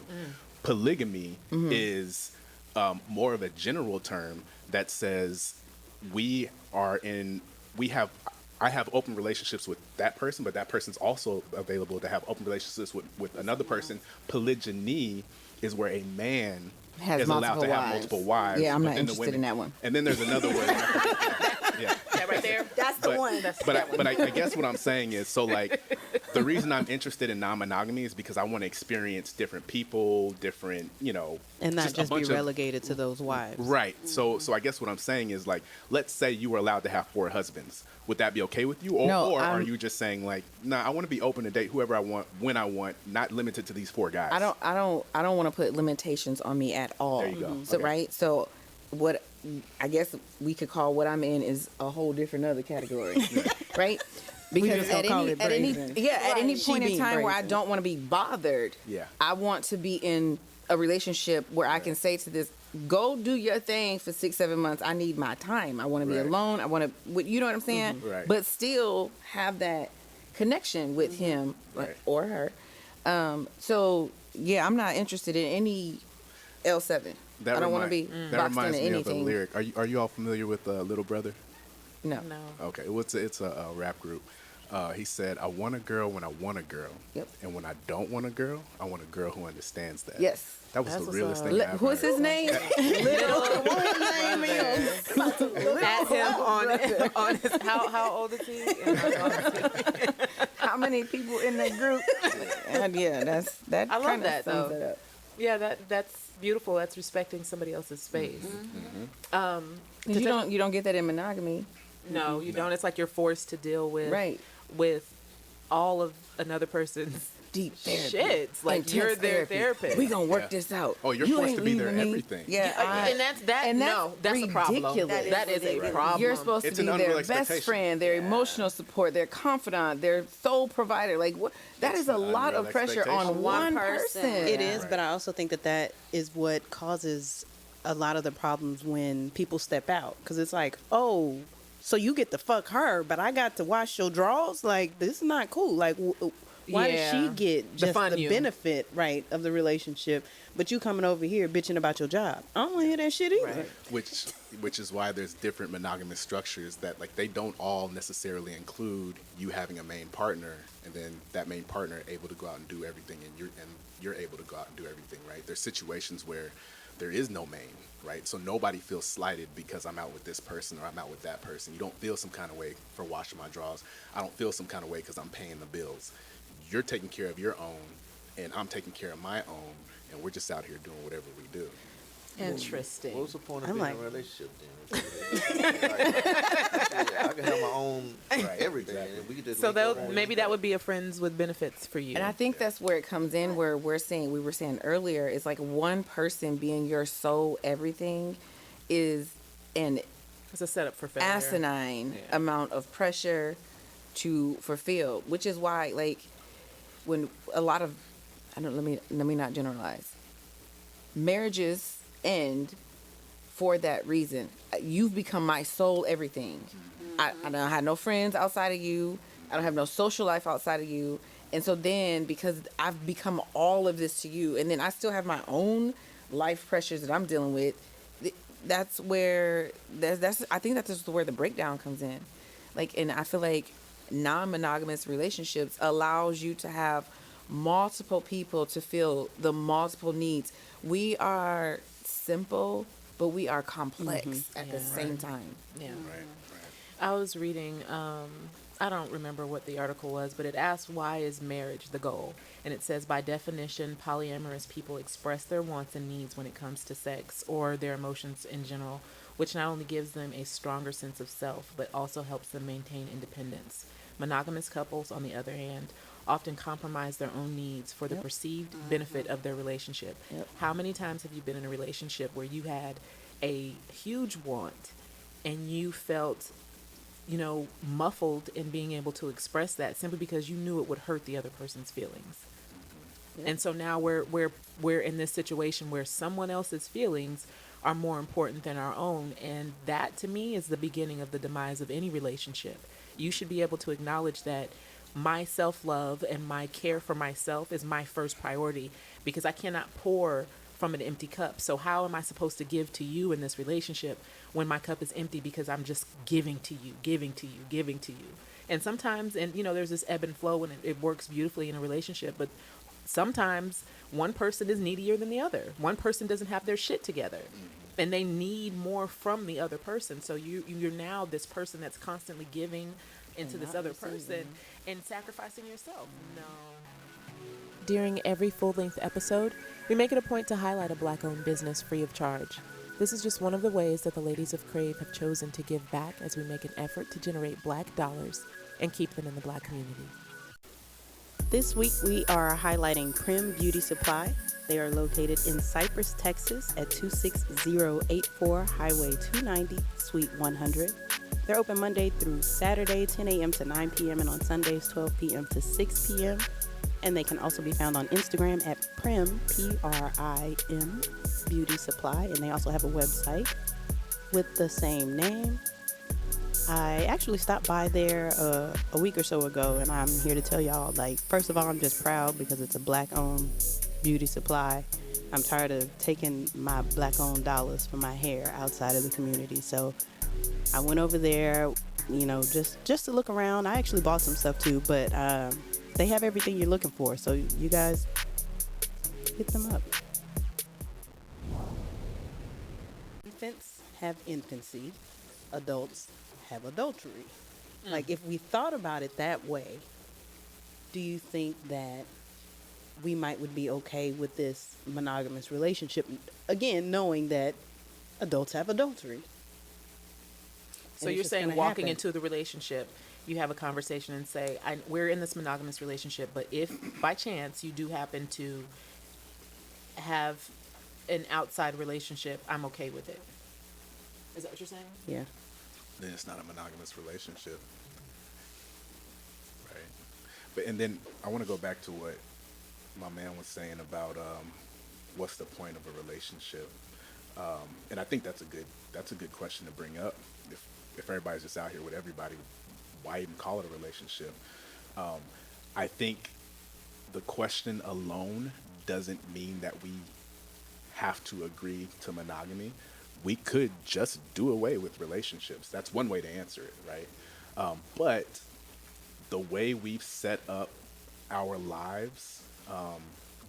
Polygamy is more of a general term that says I have open relationships with that person, but that person's also available to have open relationships with another person. Polygyny is where a man Has is allowed multiple to have wives. multiple wives. Yeah, I'm but not then the interested in that one. And then there's another word. Yeah. That right there. That's the one. But I guess what I'm saying is, so like, the reason I'm interested in non-monogamy is because I want to experience different people, different, And not a just be bunch of- relegated to those wives. Right. So I guess what I'm saying is, like, let's say you were allowed to have 4 husbands. Would that be okay with you? Or, No, or are I'm- you just saying like, nah, I want to be open to date whoever I want, when I want, not limited to these 4 guys? I don't want to put limitations on me at all. There you go. So Okay. right. So what I guess we could call what I'm in is a whole different other category, right? Because just gonna call it at any brazen. at any Right. point She in being time where I brazen. don't want to be bothered, Yeah. I want to be in a relationship where I can say to this, go do your thing for 6-7 months. I need my time. I want to be Right. alone. I want to, you know what I'm saying? Right. But still have that connection with him Right. or her. So yeah, I'm not interested in any L7. I don't want to be That boxed reminds into me anything. of a lyric. Are you all familiar with Little Brother? No. No. Okay, well, it's a rap group. He said, "I want a girl when I want a girl, Yep. and when I don't want a girl, I want a girl who understands that." Yes. That was That's the what's realest up. thing I've What's heard. his name? At him on his how old is he? How many people in that group? And yeah, that I love kind of that, sums though. it up. Yeah, that's beautiful. That's respecting somebody else's space. You don't get that in monogamy. No, you don't. It's like you're forced to deal with Right. with all of another person's Deep therapy. shit. Like Intense you're their therapy. therapist. We gonna work Yeah. this out. Oh, you're You forced ain't to be their leaving me. everything. Yeah, and that's that. and No, that's a problem. ridiculous. That is a ridiculous. problem. You're supposed It's to be an their unreal best expectation. friend, their emotional support, their confidant, their sole provider. Like what? That is a an lot of unreal pressure on expectation. one One person. person. It is, Right. but I also think that is what causes a lot of the problems when people step out. Because it's like, oh, so you get to fuck her, but I got to wash your drawers? Like, this is not cool. Like, why does she Yeah. get The just fun the you. benefit, right, of the relationship, but you coming over here bitching about your job? I don't want to hear that shit either. Right. Which is why there's different monogamous structures that like they don't all necessarily include you having a main partner and then that main partner able to go out and do everything and you're able to go out and do everything, right? There's situations where there is no main, right? So nobody feels slighted because I'm out with this person or I'm out with that person. You don't feel some kind of way for washing my drawers. I don't feel some kind of way because I'm paying the bills. You're taking care of your own and I'm taking care of my own and we're just out here doing whatever we do. Interesting. What was the point of I'm being like- in a relationship then? I can have my own everything. And we could just So make our that own maybe stuff. that would be a friends with benefits for you. And I think that's where it comes in, where we were saying earlier, it's like one person being your sole everything is an it's a setup for failure. asinine amount of pressure to fulfill, which is why, like, when a lot of, let me not generalize, marriages end for that reason. You've become my sole everything. I don't have no friends outside of you. I don't have no social life outside of you. And so then, because I've become all of this to you, and then I still have my own life pressures that I'm dealing with, that's where I think that's just where the breakdown comes in. Like, and I feel like non-monogamous relationships allows you to have multiple people to fill the multiple needs. We are simple, but we are complex at the same time. Yeah. Right. I was reading, I don't remember what the article was, but it asked, why is marriage the goal? And it says, by definition, polyamorous people express their wants and needs when it comes to sex or their emotions in general, which not only gives them a stronger sense of self, but also helps them maintain independence. Monogamous couples, on the other hand, often compromise their own needs for the perceived benefit of their relationship. Yep. How many times have you been in a relationship where you had a huge want and you felt, muffled in being able to express that simply because you knew it would hurt the other person's feelings? And so now we're in this situation where someone else's feelings are more important than our own, and that to me is the beginning of the demise of any relationship. You should be able to acknowledge that my self-love and my care for myself is my first priority, because I cannot pour from an empty cup. So how am I supposed to give to you in this relationship when my cup is empty because I'm just giving to you, giving to you, giving to you? And sometimes, and there's this ebb and flow, and it works beautifully in a relationship, but sometimes one person is needier than the other. One person doesn't have their shit together, and they need more from the other person. So you're now this person that's constantly giving into this other person and sacrificing yourself. No. During every full-length episode, we make it a point to highlight a Black-owned business free of charge. This is just one of the ways that the ladies of Krāv have chosen to give back as we make an effort to generate Black dollars and keep them in the Black community. This week we are highlighting Prim Beauty Supply. They are located in Cypress, Texas at 26084 Highway 290, Suite 100. They're open Monday through Saturday, 10 a.m. to 9 p.m. and on Sundays, 12 p.m. to 6 p.m. And they can also be found on Instagram at Prim, P-R-I-M, Beauty Supply. And they also have a website with the same name. I actually stopped by there a week or so ago, and I'm here to tell y'all, like, first of all, I'm just proud because it's a Black-owned beauty supply. I'm tired of taking my black-owned dollars for my hair outside of the community. So I went over there, just to look around. I actually bought some stuff too, but they have everything you're looking for. So you guys hit them up. Infants have infancy. Adults have adultery. Like, if we thought about it that way, do you think that we would be okay with this monogamous relationship? Again, knowing that adults have adultery. So And you're it's just saying gonna walking happen. into the relationship, you have a conversation and say, we're in this monogamous relationship, but if by chance you do happen to have an outside relationship, I'm okay with it. Is that what you're saying? Yeah. Then it's not a monogamous relationship, right? But and then I want to go back to what my man was saying about what's the point of a relationship, and I think that's a good question to bring up. If everybody's just out here with everybody, why even call it a relationship? I think the question alone doesn't mean that we have to agree to monogamy. We could just do away with relationships. That's one way to answer it, right? But the way we've set up our lives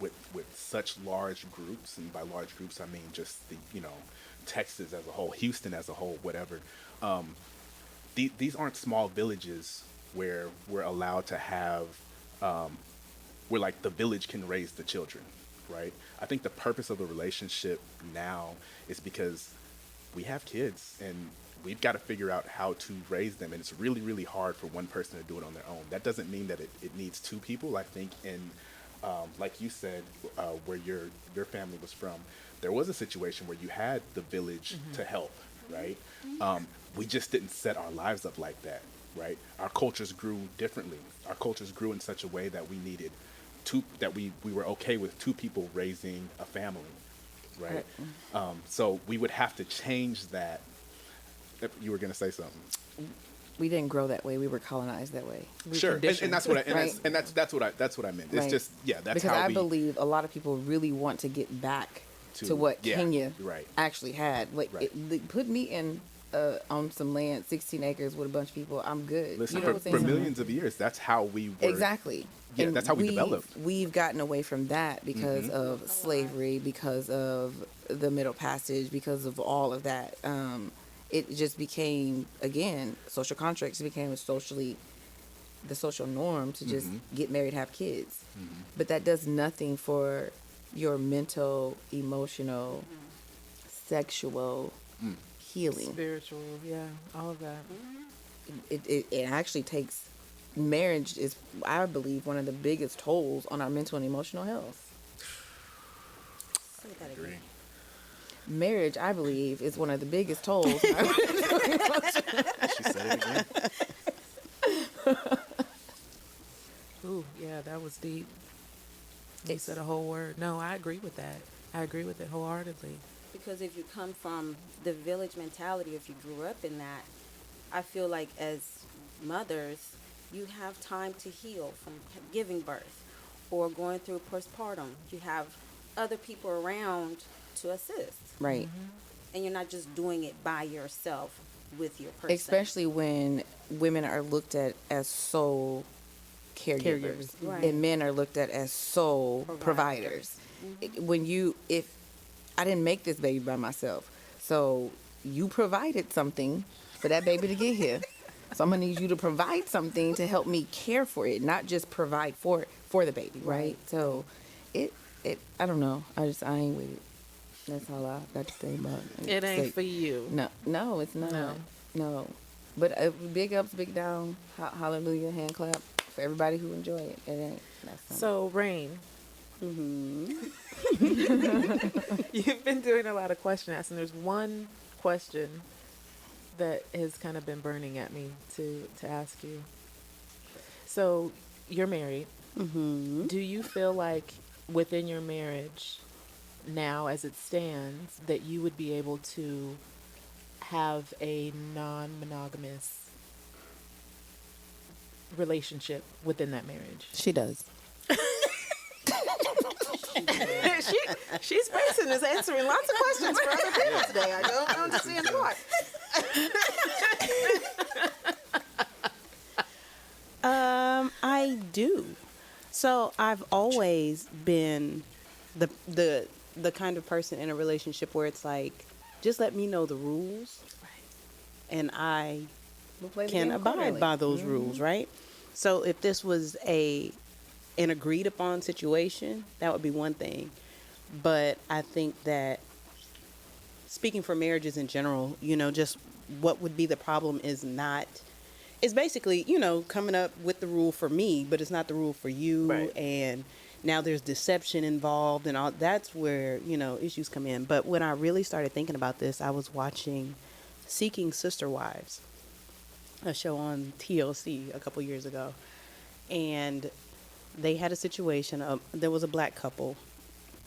with such large groups, and by large groups I mean just the Texas as a whole, Houston as a whole, whatever. These aren't small villages where we're allowed to have where like the village can raise the children, right? I think the purpose of a relationship now is because we have kids and we've got to figure out how to raise them, and it's really, really hard for one person to do it on their own. That doesn't mean that it needs two people. I think in like you said, where your family was from, there was a situation where you had the village to help, right? We just didn't set our lives up like that, right? Our cultures grew differently. Our cultures grew in such a way that we needed that we were okay with two people raising a family, right? So we would have to change that. You were going to say something. We didn't grow that way. We were colonized that way. Sure, and that's what I Right. that's what I meant. It's Right. just that's because how I we believe a lot of people really want to get back to what yeah, Kenya right. actually had. Like, Right. put me in on some land, 16 acres with a bunch of people. I'm good. Listen, You know what I'm for saying? millions of years, that's how we were. Exactly. Yeah, And that's how we developed. We've gotten away from that because of slavery, because of the Middle Passage, because of all of that. It just became, again, social contracts became the social norm to just get married, have kids. But that does nothing for your mental, emotional, sexual healing. Spiritual, yeah, all of that. It actually takes, marriage is, I believe, one of the biggest tolls on our mental and emotional health. Say that Agree. again. Marriage, I believe, is one of the biggest tolls. She said it again. Ooh, yeah, that was deep. You said a whole word. No, I agree with that. I agree with it wholeheartedly. Because if you come from the village mentality, if you grew up in that, I feel like as mothers, you have time to heal from giving birth or going through postpartum. You have other people around to assist. Right. And you're not just doing it by yourself with your person. Especially when women are looked at as sole caregivers, Right. and men are looked at as sole providers. If I didn't make this baby by myself, so you provided something for that baby to get here. So I'm gonna need you to provide something to help me care for it, not just provide for the baby, right? So it I don't know. I ain't with it. That's all I got to say about it. It ain't for you. No, it's not. No. But big ups, big down, hallelujah, hand clap for everybody who enjoy it. It ain't. That's not. So, Rain, you've been doing a lot of question asking. There's one question that has kind of been burning at me to ask you. So, you're married. Do you feel like within your marriage now, as it stands, that you would be able to have a non-monogamous relationship within that marriage? She does. She's facing is answering lots of questions for other people today. I don't understand why. I do. So I've always been the kind of person in a relationship where it's like, just let me know the rules, and I We'll play the can game abide accordingly. by those rules, right? So if this was an agreed upon situation, that would be one thing. But I think that speaking for marriages in general, just what would be the problem is basically, coming up with the rule for me, but it's not the rule for you. Right. And now there's deception involved and all. That's where, issues come in. But when I really started thinking about this, I was watching Seeking Sister Wives, a show on TLC a couple years ago. And they had a situation. There was a black couple,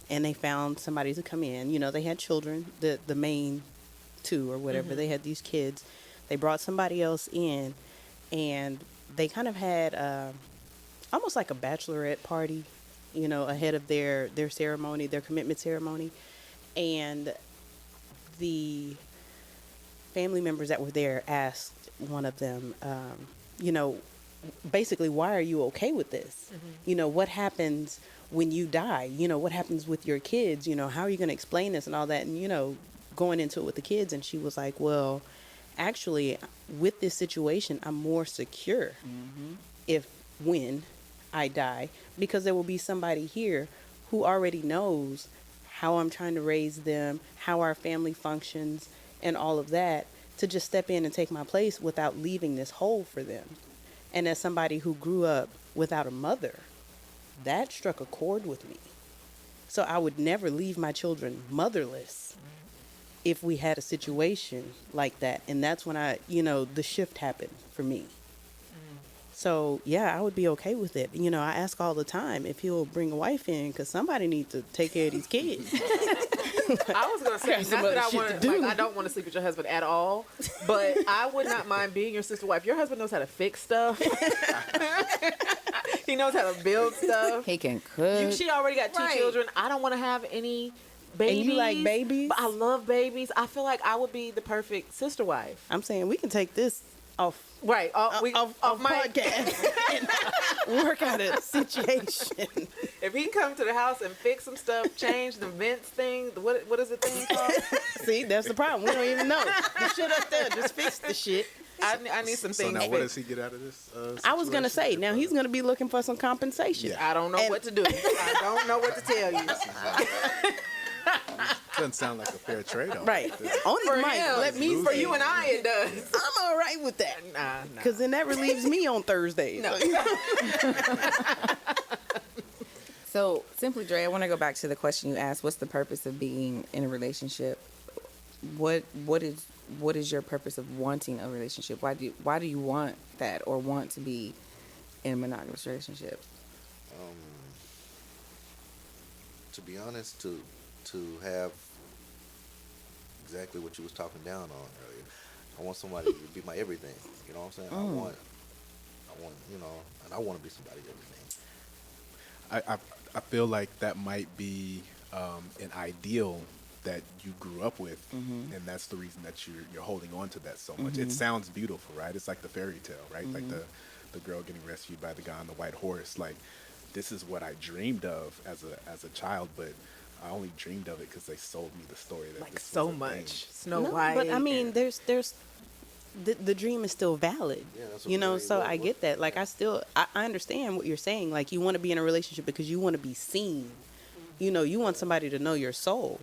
and they found somebody to come in. They had children, the main two or whatever. They had these kids. They brought somebody else in, and they kind of had almost like a bachelorette party, ahead of their ceremony, their commitment ceremony. And the family members that were there asked one of them, basically, why are you okay with this? What happens when you die? What happens with your kids? How are you going to explain this and all that? And, going into it with the kids. And she was like, well, actually, with this situation, I'm more secure when I die, because there will be somebody here who already knows how I'm trying to raise them, how our family functions, and all of that, to just step in and take my place without leaving this hole for them. And as somebody who grew up without a mother, that struck a chord with me. So I would never leave my children motherless if we had a situation like that. And that's when the shift happened for me. So, yeah, I would be okay with it. I ask all the time if he'll bring a wife in, because somebody needs to take care of these kids. I was going to say, not that I don't want to sleep with your husband at all, but I would not mind being your sister wife. Your husband knows how to fix stuff. He knows how to build stuff. He can cook. She already got two children. I don't want to have any babies. And you like babies? But I love babies. I feel like I would be the perfect sister wife. I'm saying we can take this off off my podcast and work out a situation. If he come to the house and fix some stuff, change the vents thing, what is the thing called? See, that's the problem. We don't even know. The shit up there, just fix the shit. I need some things. So now, what does he get out of this? I was gonna say, now he's gonna be looking for some compensation. Yeah. I don't know what to do. I don't know what to tell you. Doesn't sound like a fair trade-off. Right. On For the mic, him, let me for say, you and I, it does. I'm all right with that. Nah. Because then that relieves me on Thursdays. No. So, Simply Dre, I want to go back to the question you asked. What's the purpose of being in a relationship? What is your purpose of wanting a relationship? Why do you want that, or want to be in a monogamous relationship? To be honest, to have exactly what you was talking down on earlier. I want somebody to be my everything. You know what I'm saying? I want, and I want to be somebody's everything. I feel like that might be an ideal that you grew up with, and that's the reason that you're holding on to that so much. It sounds beautiful, right? It's like the fairy tale, right? Like the girl getting rescued by the guy on the white horse. Like, this is what I dreamed of as a child, but I only dreamed of it because they sold me the story that Like this so was a much. thing. Snow No, White. but I mean, there's the dream is still valid. Yeah, that's what So I get that. Like, I understand what you're saying. Like, you want to be in a relationship because you want to be seen. You want somebody to know your soul.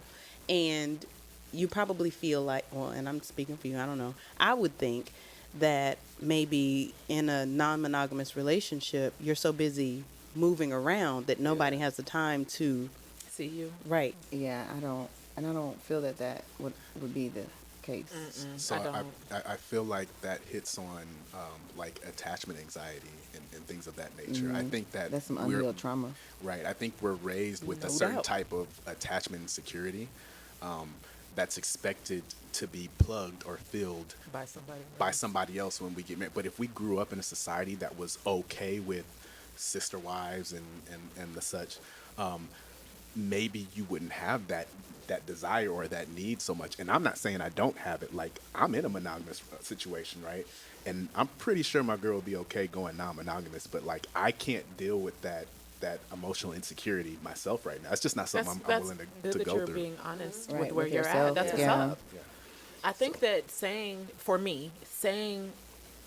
And you probably feel like, well, and I'm speaking for you, I don't know. I would think that maybe in a non-monogamous relationship, you're so busy moving around that nobody has the time to. See you. Right. Yeah, I don't feel that would be the case. So I don't. I feel like that hits on like attachment anxiety and things of that nature. I think That's some we're- unhealed trauma. Right. I think we're raised with a No certain doubt. type of attachment and security that's expected to be plugged or filled By somebody. by somebody else when we get married. But if we grew up in a society that was okay with sister wives and the such, maybe you wouldn't have that desire or that need so much. And I'm not saying I don't have it. Like, I'm in a monogamous situation, right? And I'm pretty sure my girl will be okay going non-monogamous, but like, I can't deal with that emotional insecurity myself right now. It's just not something I'm willing good to that go you're through. being honest Right, with where with you're yourself. at. That's what's Yeah. up. I think that saying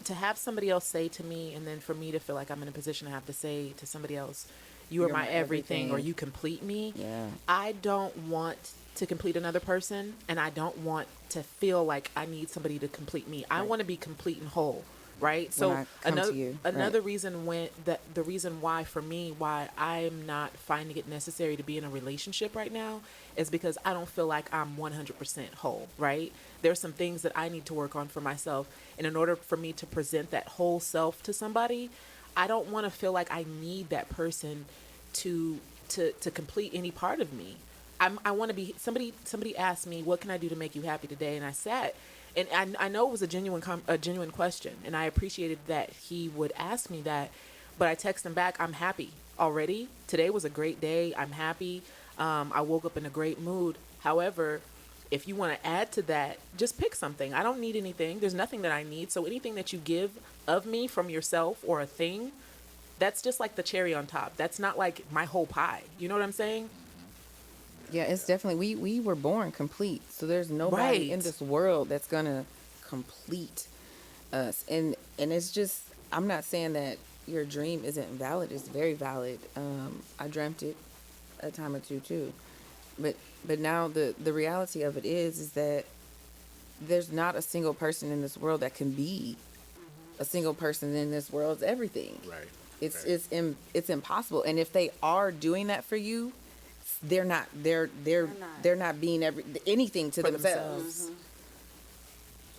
to have somebody else say to me, and then for me to feel like I'm in a position to have to say to somebody else, you are You're my my everything, or everything. you complete me. Yeah. I don't want to complete another person, and I don't want to feel like I need somebody to complete me. I want to be complete and whole, right? So I come to you, right. another reason the reason why for me why I'm not finding it necessary to be in a relationship right now is because I don't feel like I'm 100% whole, right? There's some things that I need to work on for myself, and in order for me to present that whole self to somebody, I don't want to feel like I need that person to complete any part of me. I want to be somebody asked me, what can I do to make you happy today? And I sat, and I know it was a genuine question, and I appreciated that he would ask me that, but I text him back, I'm happy already. Today was a great day. I'm happy. I woke up in a great mood. However, if you want to add to that, just pick something. I don't need anything. There's nothing that I need. So anything that you give of me from yourself or a thing, that's just like the cherry on top. That's not like my whole pie. You know what I'm saying? Yeah, it's definitely, we were born complete. So there's nobody Right. in this world that's going to complete us. And it's just, I'm not saying that your dream isn't valid. It's very valid. I dreamt it a time or two too. But now the reality of it is that there's not a single person in this world that can be a single person in this world's everything. Right. It's right. it's impossible. And if they are doing that for you, they're not being anything to themselves.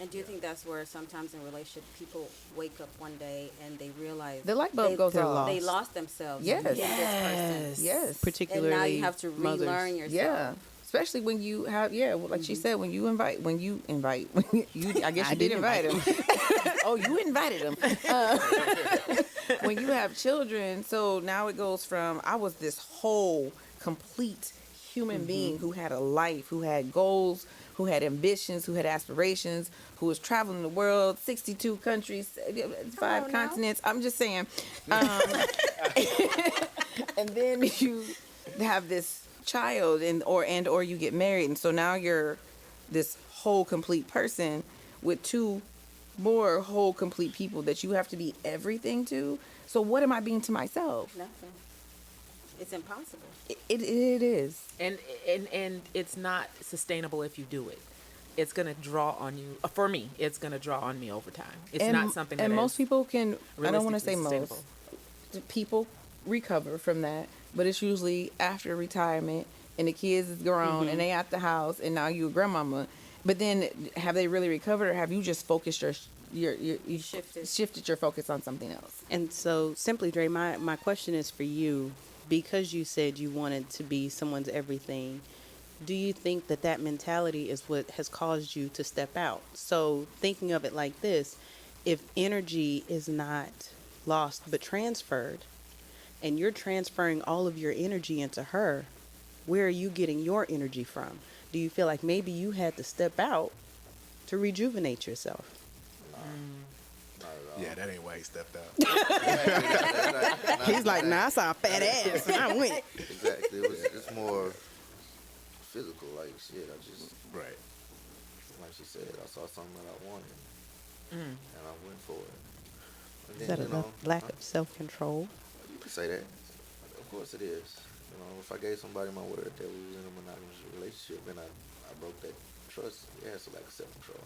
And do you think that's where sometimes in relationship people wake up one day and they realize The light bulb goes off. They lost themselves. Yes. in this person. Yes. Particularly And now you have to mothers. relearn yourself. Yeah. Especially when you have, like she said, when you invite, you, I guess you did invite him. Oh, you invited him. When you have children, so now it goes from, I was this whole, complete human being who had a life, who had goals, who had ambitions, who had aspirations, who was traveling the world, 62 countries, 5 continents. I'm just saying. And then you have this child or you get married, and so now you're this whole complete person with 2 more whole complete people that you have to be everything to. So what am I being to myself? Nothing. It's impossible. It is. And it's not sustainable if you do it. It's gonna draw on you. For me, it's gonna draw on me over time. It's not something that and most people can. I don't want to say realistically most sustainable. people recover from that, but it's usually after retirement and the kids is grown and they at the house and now you a grandmama. But then have they really recovered, or have you just focused you shifted your focus on something else? And so, Simply Dre, my question is for you, because you said you wanted to be someone's everything. Do you think that mentality is what has caused you to step out? So, thinking of it like this, if energy is not lost but transferred, and you're transferring all of your energy into her, where are you getting your energy from? Do you feel like maybe you had to step out to rejuvenate yourself? Yeah, that ain't why he stepped out. He's like, nah, I saw a fat ass and I went. Exactly. It's more physical. Like shit, I just Right. like she said, I saw something that I wanted, and I went for it. And Is then, that a lack of self-control? You could say that. Of course it is. You know, if I gave somebody my word that we was in a monogamous relationship and I broke that trust, yeah, it's a lack of self-control.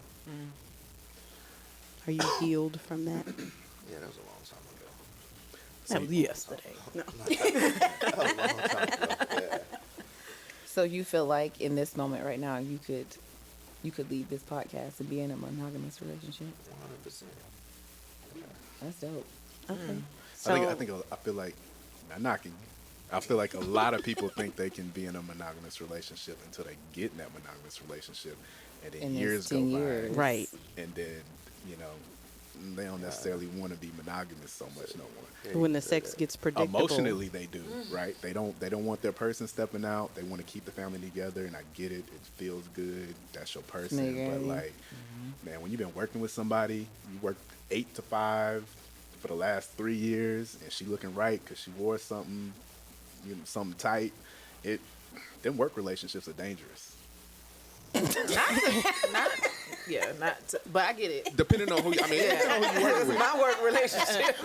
Are you healed from that? Yeah, that was a long time ago. That was yesterday. No. That was a long time ago. Yeah. So you feel like in this moment right now you could leave this podcast and be in a monogamous relationship? 100%. That's dope. Okay. I feel like, not knocking you, I feel like a lot of people think they can be in a monogamous relationship until they get in that monogamous relationship, and then And years it's go 10 by, years. Right. and then they don't necessarily want to be monogamous so much no more. Yeah, When you the said sex that. gets predictable. Emotionally, they do, right? They don't want their person stepping out. They want to keep the family together, and I get it. It feels good. That's your person. But Nigga. like, man, when you've been working with somebody, you work 8 to 5 for the last 3 years, and she looking right because she wore something, something tight. Them work relationships are dangerous. But I get it. Depending on who you work with. My work relationship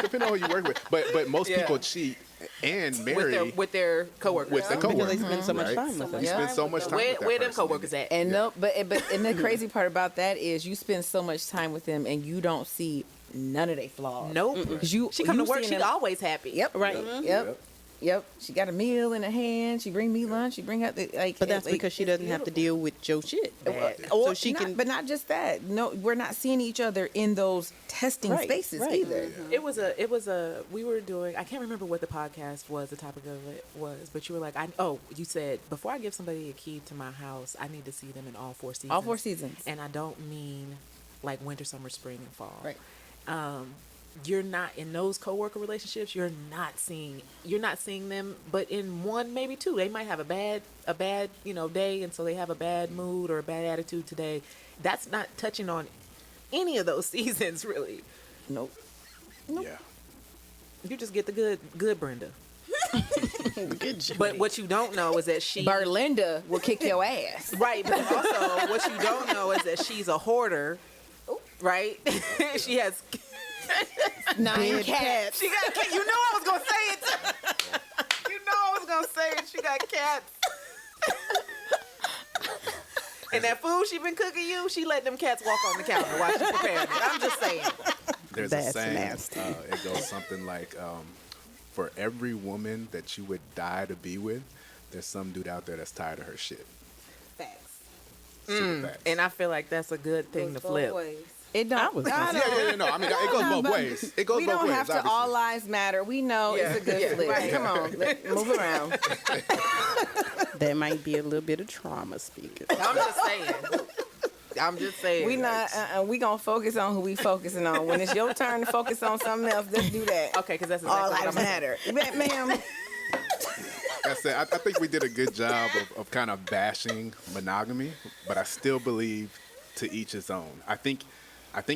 Depending on who you work with. But most people cheat and marry with their coworkers. with their Because coworkers. they spend so much time with them. You spend so much time with that Where them person. coworkers at? And no, but and the crazy part about that is you spend so much time with them and you don't see none of their flaws. Nope. 'Cause you She come to you work. seeing She them- always happy. Yep. Right. Yep. She got a meal in her hand. She bring me lunch. She bring out the like. But that's like, because she doesn't have to deal with your shit. Or So she can. but not just that. No, we're not seeing each other in those testing Right, spaces right. either. It was a we were doing, I can't remember what the podcast was, the topic of it was, but you were like, you said, before I give somebody a key to my house, I need to see them in all 4 seasons. All 4 seasons. And I don't mean like winter, summer, spring, and fall. Right. You're not in those coworker relationships, you're not seeing them, but in one, maybe 2. They might have a bad, day, and so they have a bad mood or a bad attitude today. That's not touching on any of those seasons, really. Nope. Yeah. You just get the good Brenda. Good job. But what you don't know is that she Berlinda will kick your ass. right. But also, what you don't know is that she's a hoarder, right? She has 9 cats. She got. You know I was gonna say it. You know I was gonna say it. She got cats. And that food she been cooking you, she let them cats walk on the counter while she preparing it. I'm just saying. There's That's a saying. nasty. It goes something like, for every woman that you would die to be with, there's some dude out there that's tired of her shit. Facts. Super facts. And I feel like that's a good thing Goes to both flip. ways. It don't. No. I mean, it goes both ways. It goes We both don't ways. have to obviously. all lives matter. We know it's a good flip. right. Come on, move around. There might be a little bit of trauma speaking. I'm just saying. We not. We gonna focus on who we focusing on. When it's your turn to focus on something else, let's do that. Okay, because that's All exactly lives what I'm matter, ma'am. Like I said, I think we did a good job of kind of bashing monogamy, but I still believe to each his own. I think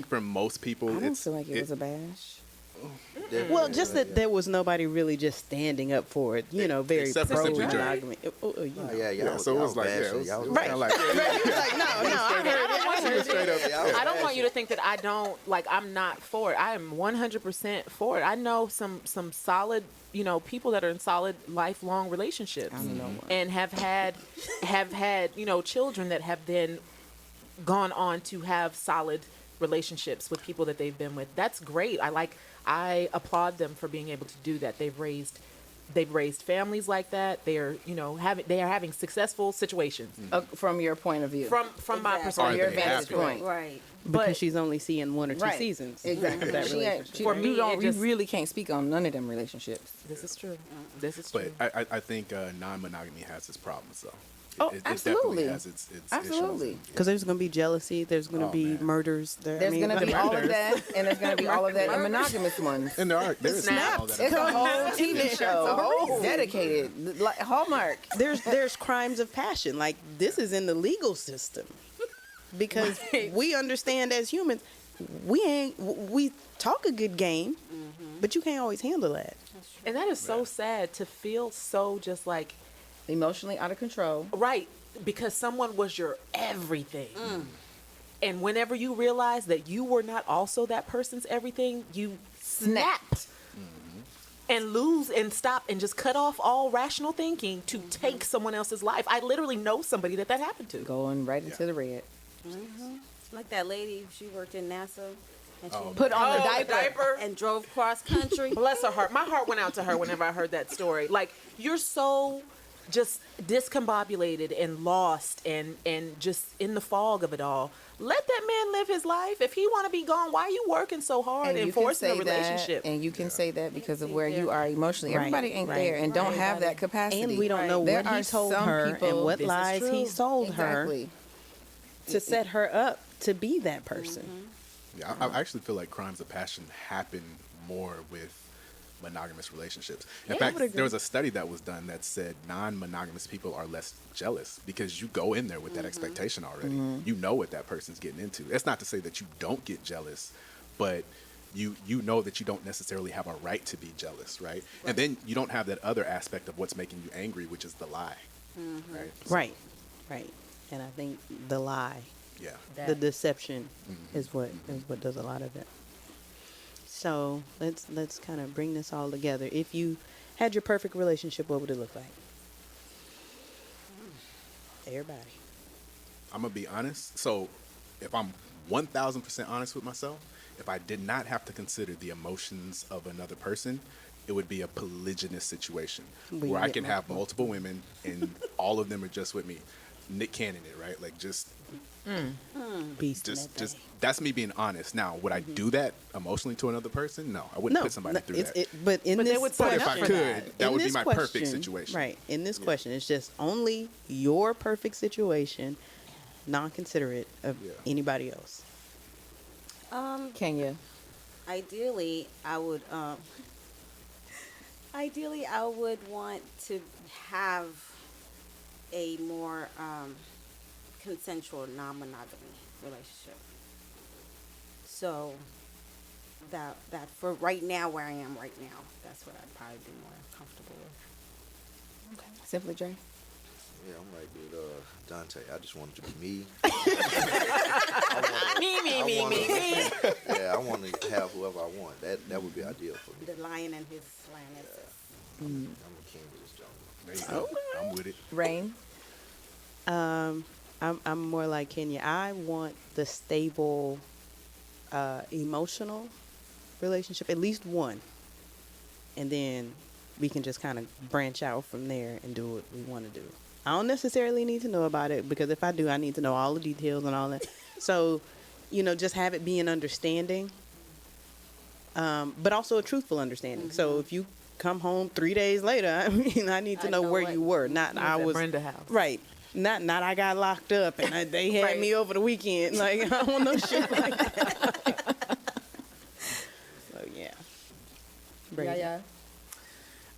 for most people, I don't it's feel like it was a bash. Well, just that there was nobody really just standing up for it, very Except for pro Simply Dre. monogamy. Yeah, so it was like, it was Right. kind of like, I don't want you to think that I don't, like, I'm not for it. I am 100% for it. I know some solid, people that are in solid lifelong relationships and have had, children that have then gone on to have solid relationships with people that they've been with. That's great. I applaud them for being able to do that. They've raised families like that. They are having successful situations From your point of view, from my Exactly. perspective. your they vantage happy? point. Right. Because But- she's only seeing 1 or 2 Right. seasons. Exactly. of that She ain't- relationship. For me, it you just- really can't speak on none of them relationships. This is true. This is But true. I think non-monogamy has its problems, though. Oh, It absolutely. definitely has its Absolutely. issues. Because there's going to be jealousy. There's going to be man. murders. There's going to be all of that, and there's going to be all of that in monogamous ones. And there is Snap. all that. It's a whole TV show dedicated, like Hallmark. There's crimes of passion. Like, this is in the legal system. Because we understand as humans, we talk a good game, but you can't always handle that. And that is so sad to feel so just like, Emotionally out of control. right, because someone was your everything. And whenever you realize that you were not also that person's everything, you snapped. And lose and stop and just cut off all rational thinking to take someone else's life. I literally know somebody that happened to. Going right into the red. Like that lady, she worked in NASA. And she Put on the Oh, diaper. and drove cross country. Bless her heart. My heart went out to her whenever I heard that story. Like, you're so just discombobulated and lost and just in the fog of it all. Let that man live his life. If he want to be gone, why are you working so hard and forcing a relationship? And you can say that because of where you are emotionally. Right, Everybody ain't right. there and don't have that capacity. And we don't know There what he are told some her people- and what This is lies he true. sold her Exactly. to set her up to be that person. Yeah, I actually feel like crimes of passion happen more with monogamous relationships. In Yeah, I fact, would agree. there was a study that was done that said non-monogamous people are less jealous because you go in there with that expectation already. You know what that person's getting into. It's not to say that you don't get jealous, but you know that you don't necessarily have a right to be jealous, right? And then you don't have that other aspect of what's making you angry, which is the lie, right? So, Right. And I think the lie, yeah. the deception, is what does a lot of it. So let's kind of bring this all together. If you had your perfect relationship, what would it look like? Everybody. I'm gonna be honest. So, if I'm 1,000% honest with myself, if I did not have to consider the emotions of another person, it would be a polygynous situation Where where you I get can have multiple women and all of them are just with me. Nick Cannon it, right? Like just Beast in that just thing. that's me being honest. Now, would I do that emotionally to another person? No, I wouldn't put somebody through that. But in But they this would sign But if up I for could, that. that in would be this my perfect question, situation. Right. In this question, it's just only your perfect situation, non-considerate of Yeah. anybody else. Kenya. Ideally, I would want to have a more consensual non-monogamy relationship. So that for right now, where I am right now, that's what I'd probably be more comfortable with. Simply Dre. Yeah, I'm right with Dante. I just want it to be me. Me. Yeah, I want to have whoever I want. That would be ideal for me. The lion and his lionesses. I'm the king of this jungle. There you go. I'm with it. Rain. I'm more like Kenya. I want the stable, emotional relationship, at least one, and then we can just kind of branch out from there and do what we want to do. I don't necessarily need to know about it because if I do, I need to know all the details and all that. So, just have it be an understanding, but also a truthful understanding. So if you come home 3 days later, I mean, I need to I know know where what- you were. Not I At was Brenda house. right. Not I got locked up and they had Right. me over the weekend. Like I don't want no shit like that. So yeah. Brady. Yeah.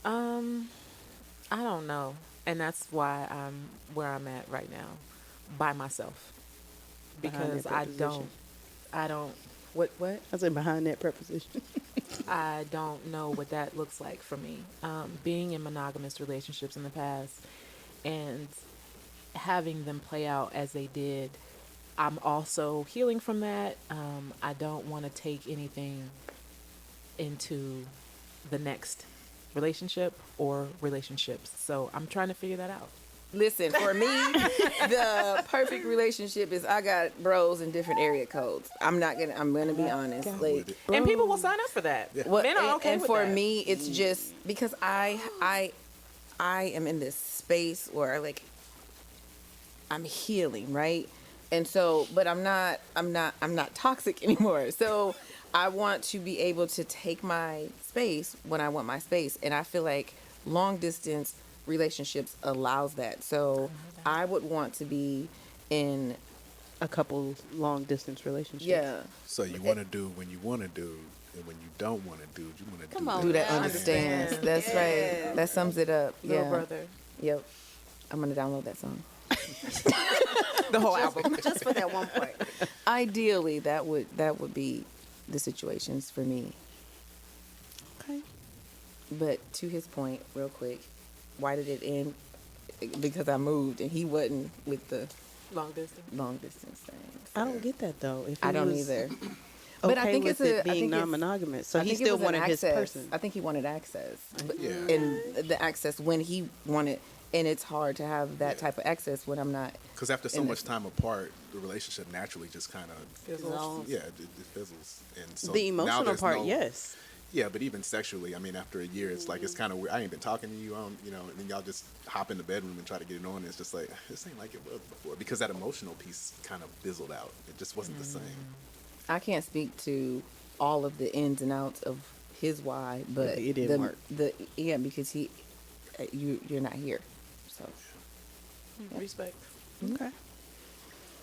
I don't know, and that's why I'm where I'm at right now, by myself, Behind because that I preposition. don't. What? I said behind that preposition. I don't know what that looks like for me. Being in monogamous relationships in the past and having them play out as they did, I'm also healing from that. I don't want to take anything into the next relationship or relationships. So I'm trying to figure that out. Listen, for me, the perfect relationship is I got bros in different area codes. I'm gonna be honest. God. Like, And people will sign up for that. what, Men are and, okay and with for that. me, it's just because I am in this space where like I'm healing, right? And so, but I'm not toxic anymore. So I want to be able to take my space when I want my space. And I feel like long distance relationships allows that. So I would want to be in, A couple long distance relationships. yeah, So you want to do when you want to do, and when you don't want to do, you want to do. Come on, do that Yeah. understands. That's right. That sums it up. Little Yeah. brother. Yep. I'm going to download that song. The whole album. Just for that one part. Ideally, that would be the situations for me. Okay. But to his point, real quick, why did it end? Because I moved and he wasn't with the Long distance. long distance thing. I don't get that though. If I he don't was either. Okay But I think with it's it I being think it's- non-monogamous, so I he think it still was an wanted his access. person. I think he wanted access. Yeah. And the access when he wanted, and it's hard to have that type of access when I'm not. Because after so in much this- time apart, the relationship naturally just kind of Dissolves. yeah, it fizzles. And so The now emotional there's part, no- yes. Yeah, but even sexually, I mean, after a year, it's like it's kind of weird. I ain't been talking to you, and then y'all just hop in the bedroom and try to get it on. It's just like this ain't like it was before because that emotional piece kind of fizzled out. It just wasn't the same. I can't speak to all of the ins and outs of his why, but It didn't work. Because you're not here, so Respect. Okay.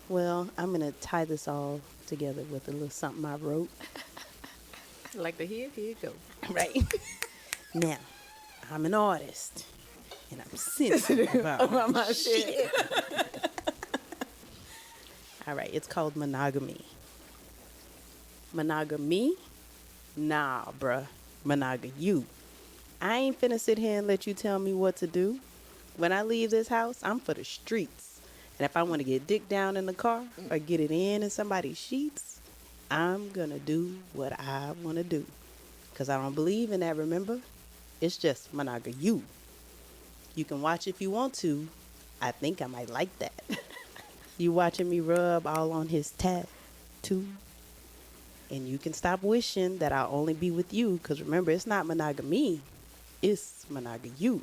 Well, I'm going to tie this all together with a little something I wrote. Like the here you go. Right. Now, I'm an artist, and I'm sensitive about my shit. All right, it's called monogamy. Monogamy? Nah, bruh. Monoga-you. I ain't finna sit here and let you tell me what to do. When I leave this house, I'm for the streets. And if I want to get dick down in the car or get it in somebody's sheets, I'm gonna do what I want to do. Because I don't believe in that, remember? It's just monoga-you. You can watch if you want to. I think I might like that. You watching me rub all on his tattoo. And you can stop wishing that I'll only be with you. Because remember, it's not monogamy. It's monoga-you.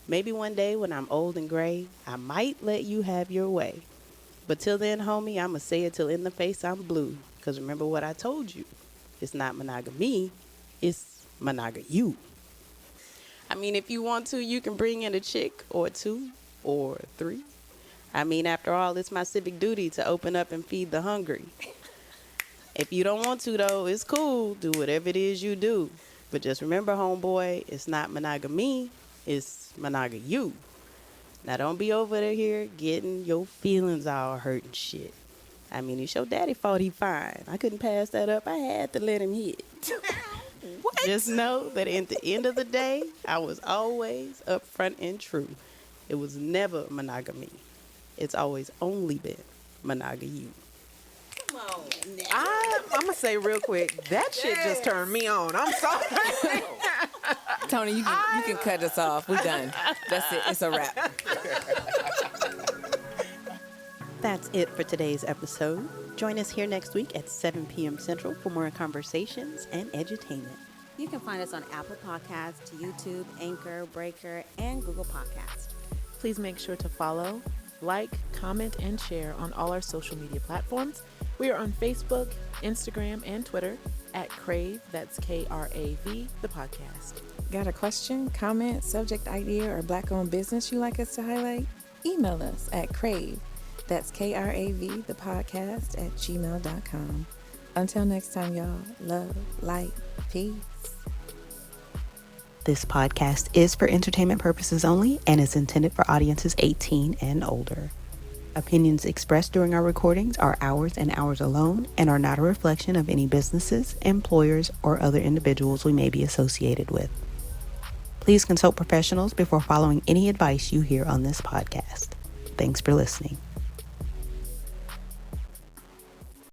Maybe one day when I'm old and gray, I might let you have your way. But till then, homie, I'ma say it till in the face I'm blue. Because remember what I told you. It's not monogamy. It's monoga-you. I mean, if you want to, you can bring in a chick or two or three. I mean, after all, it's my civic duty to open up and feed the hungry. If you don't want to, though, it's cool. Do whatever it is you do. But just remember, homeboy, it's not monogamy. It's monoga-you. Now, don't be over here getting your feelings all hurt and shit. I mean, it's your daddy fault he fine. I couldn't pass that up. I had to let him hit. What? Just know that at the end of the day, I was always upfront and true. It was never monogamy. It's always only been monoga-you. Come on. I'm going to say real quick, that shit just turned me on. I'm sorry. Tony, you can cut us off. We're done. That's it. It's a wrap. That's it for today's episode. Join us here next week at 7 p.m. Central for more conversations and edutainment. You can find us on Apple Podcasts, YouTube, Anchor, Breaker, and Google Podcasts. Please make sure to follow, like, comment, and share on all our social media platforms. We are on Facebook, Instagram, and Twitter at Krāv, that's K-R-A-V, the podcast. Got a question, comment, subject idea, or black-owned business you'd like us to highlight? Email us at Krāv, that's K-R-A-V, the podcast, at gmail.com. Until next time, y'all, love, light, peace. This podcast is for entertainment purposes only and is intended for audiences 18 and older. Opinions expressed during our recordings are ours and ours alone and are not a reflection of any businesses, employers, or other individuals we may be associated with. Please consult professionals before following any advice you hear on this podcast. Thanks for listening.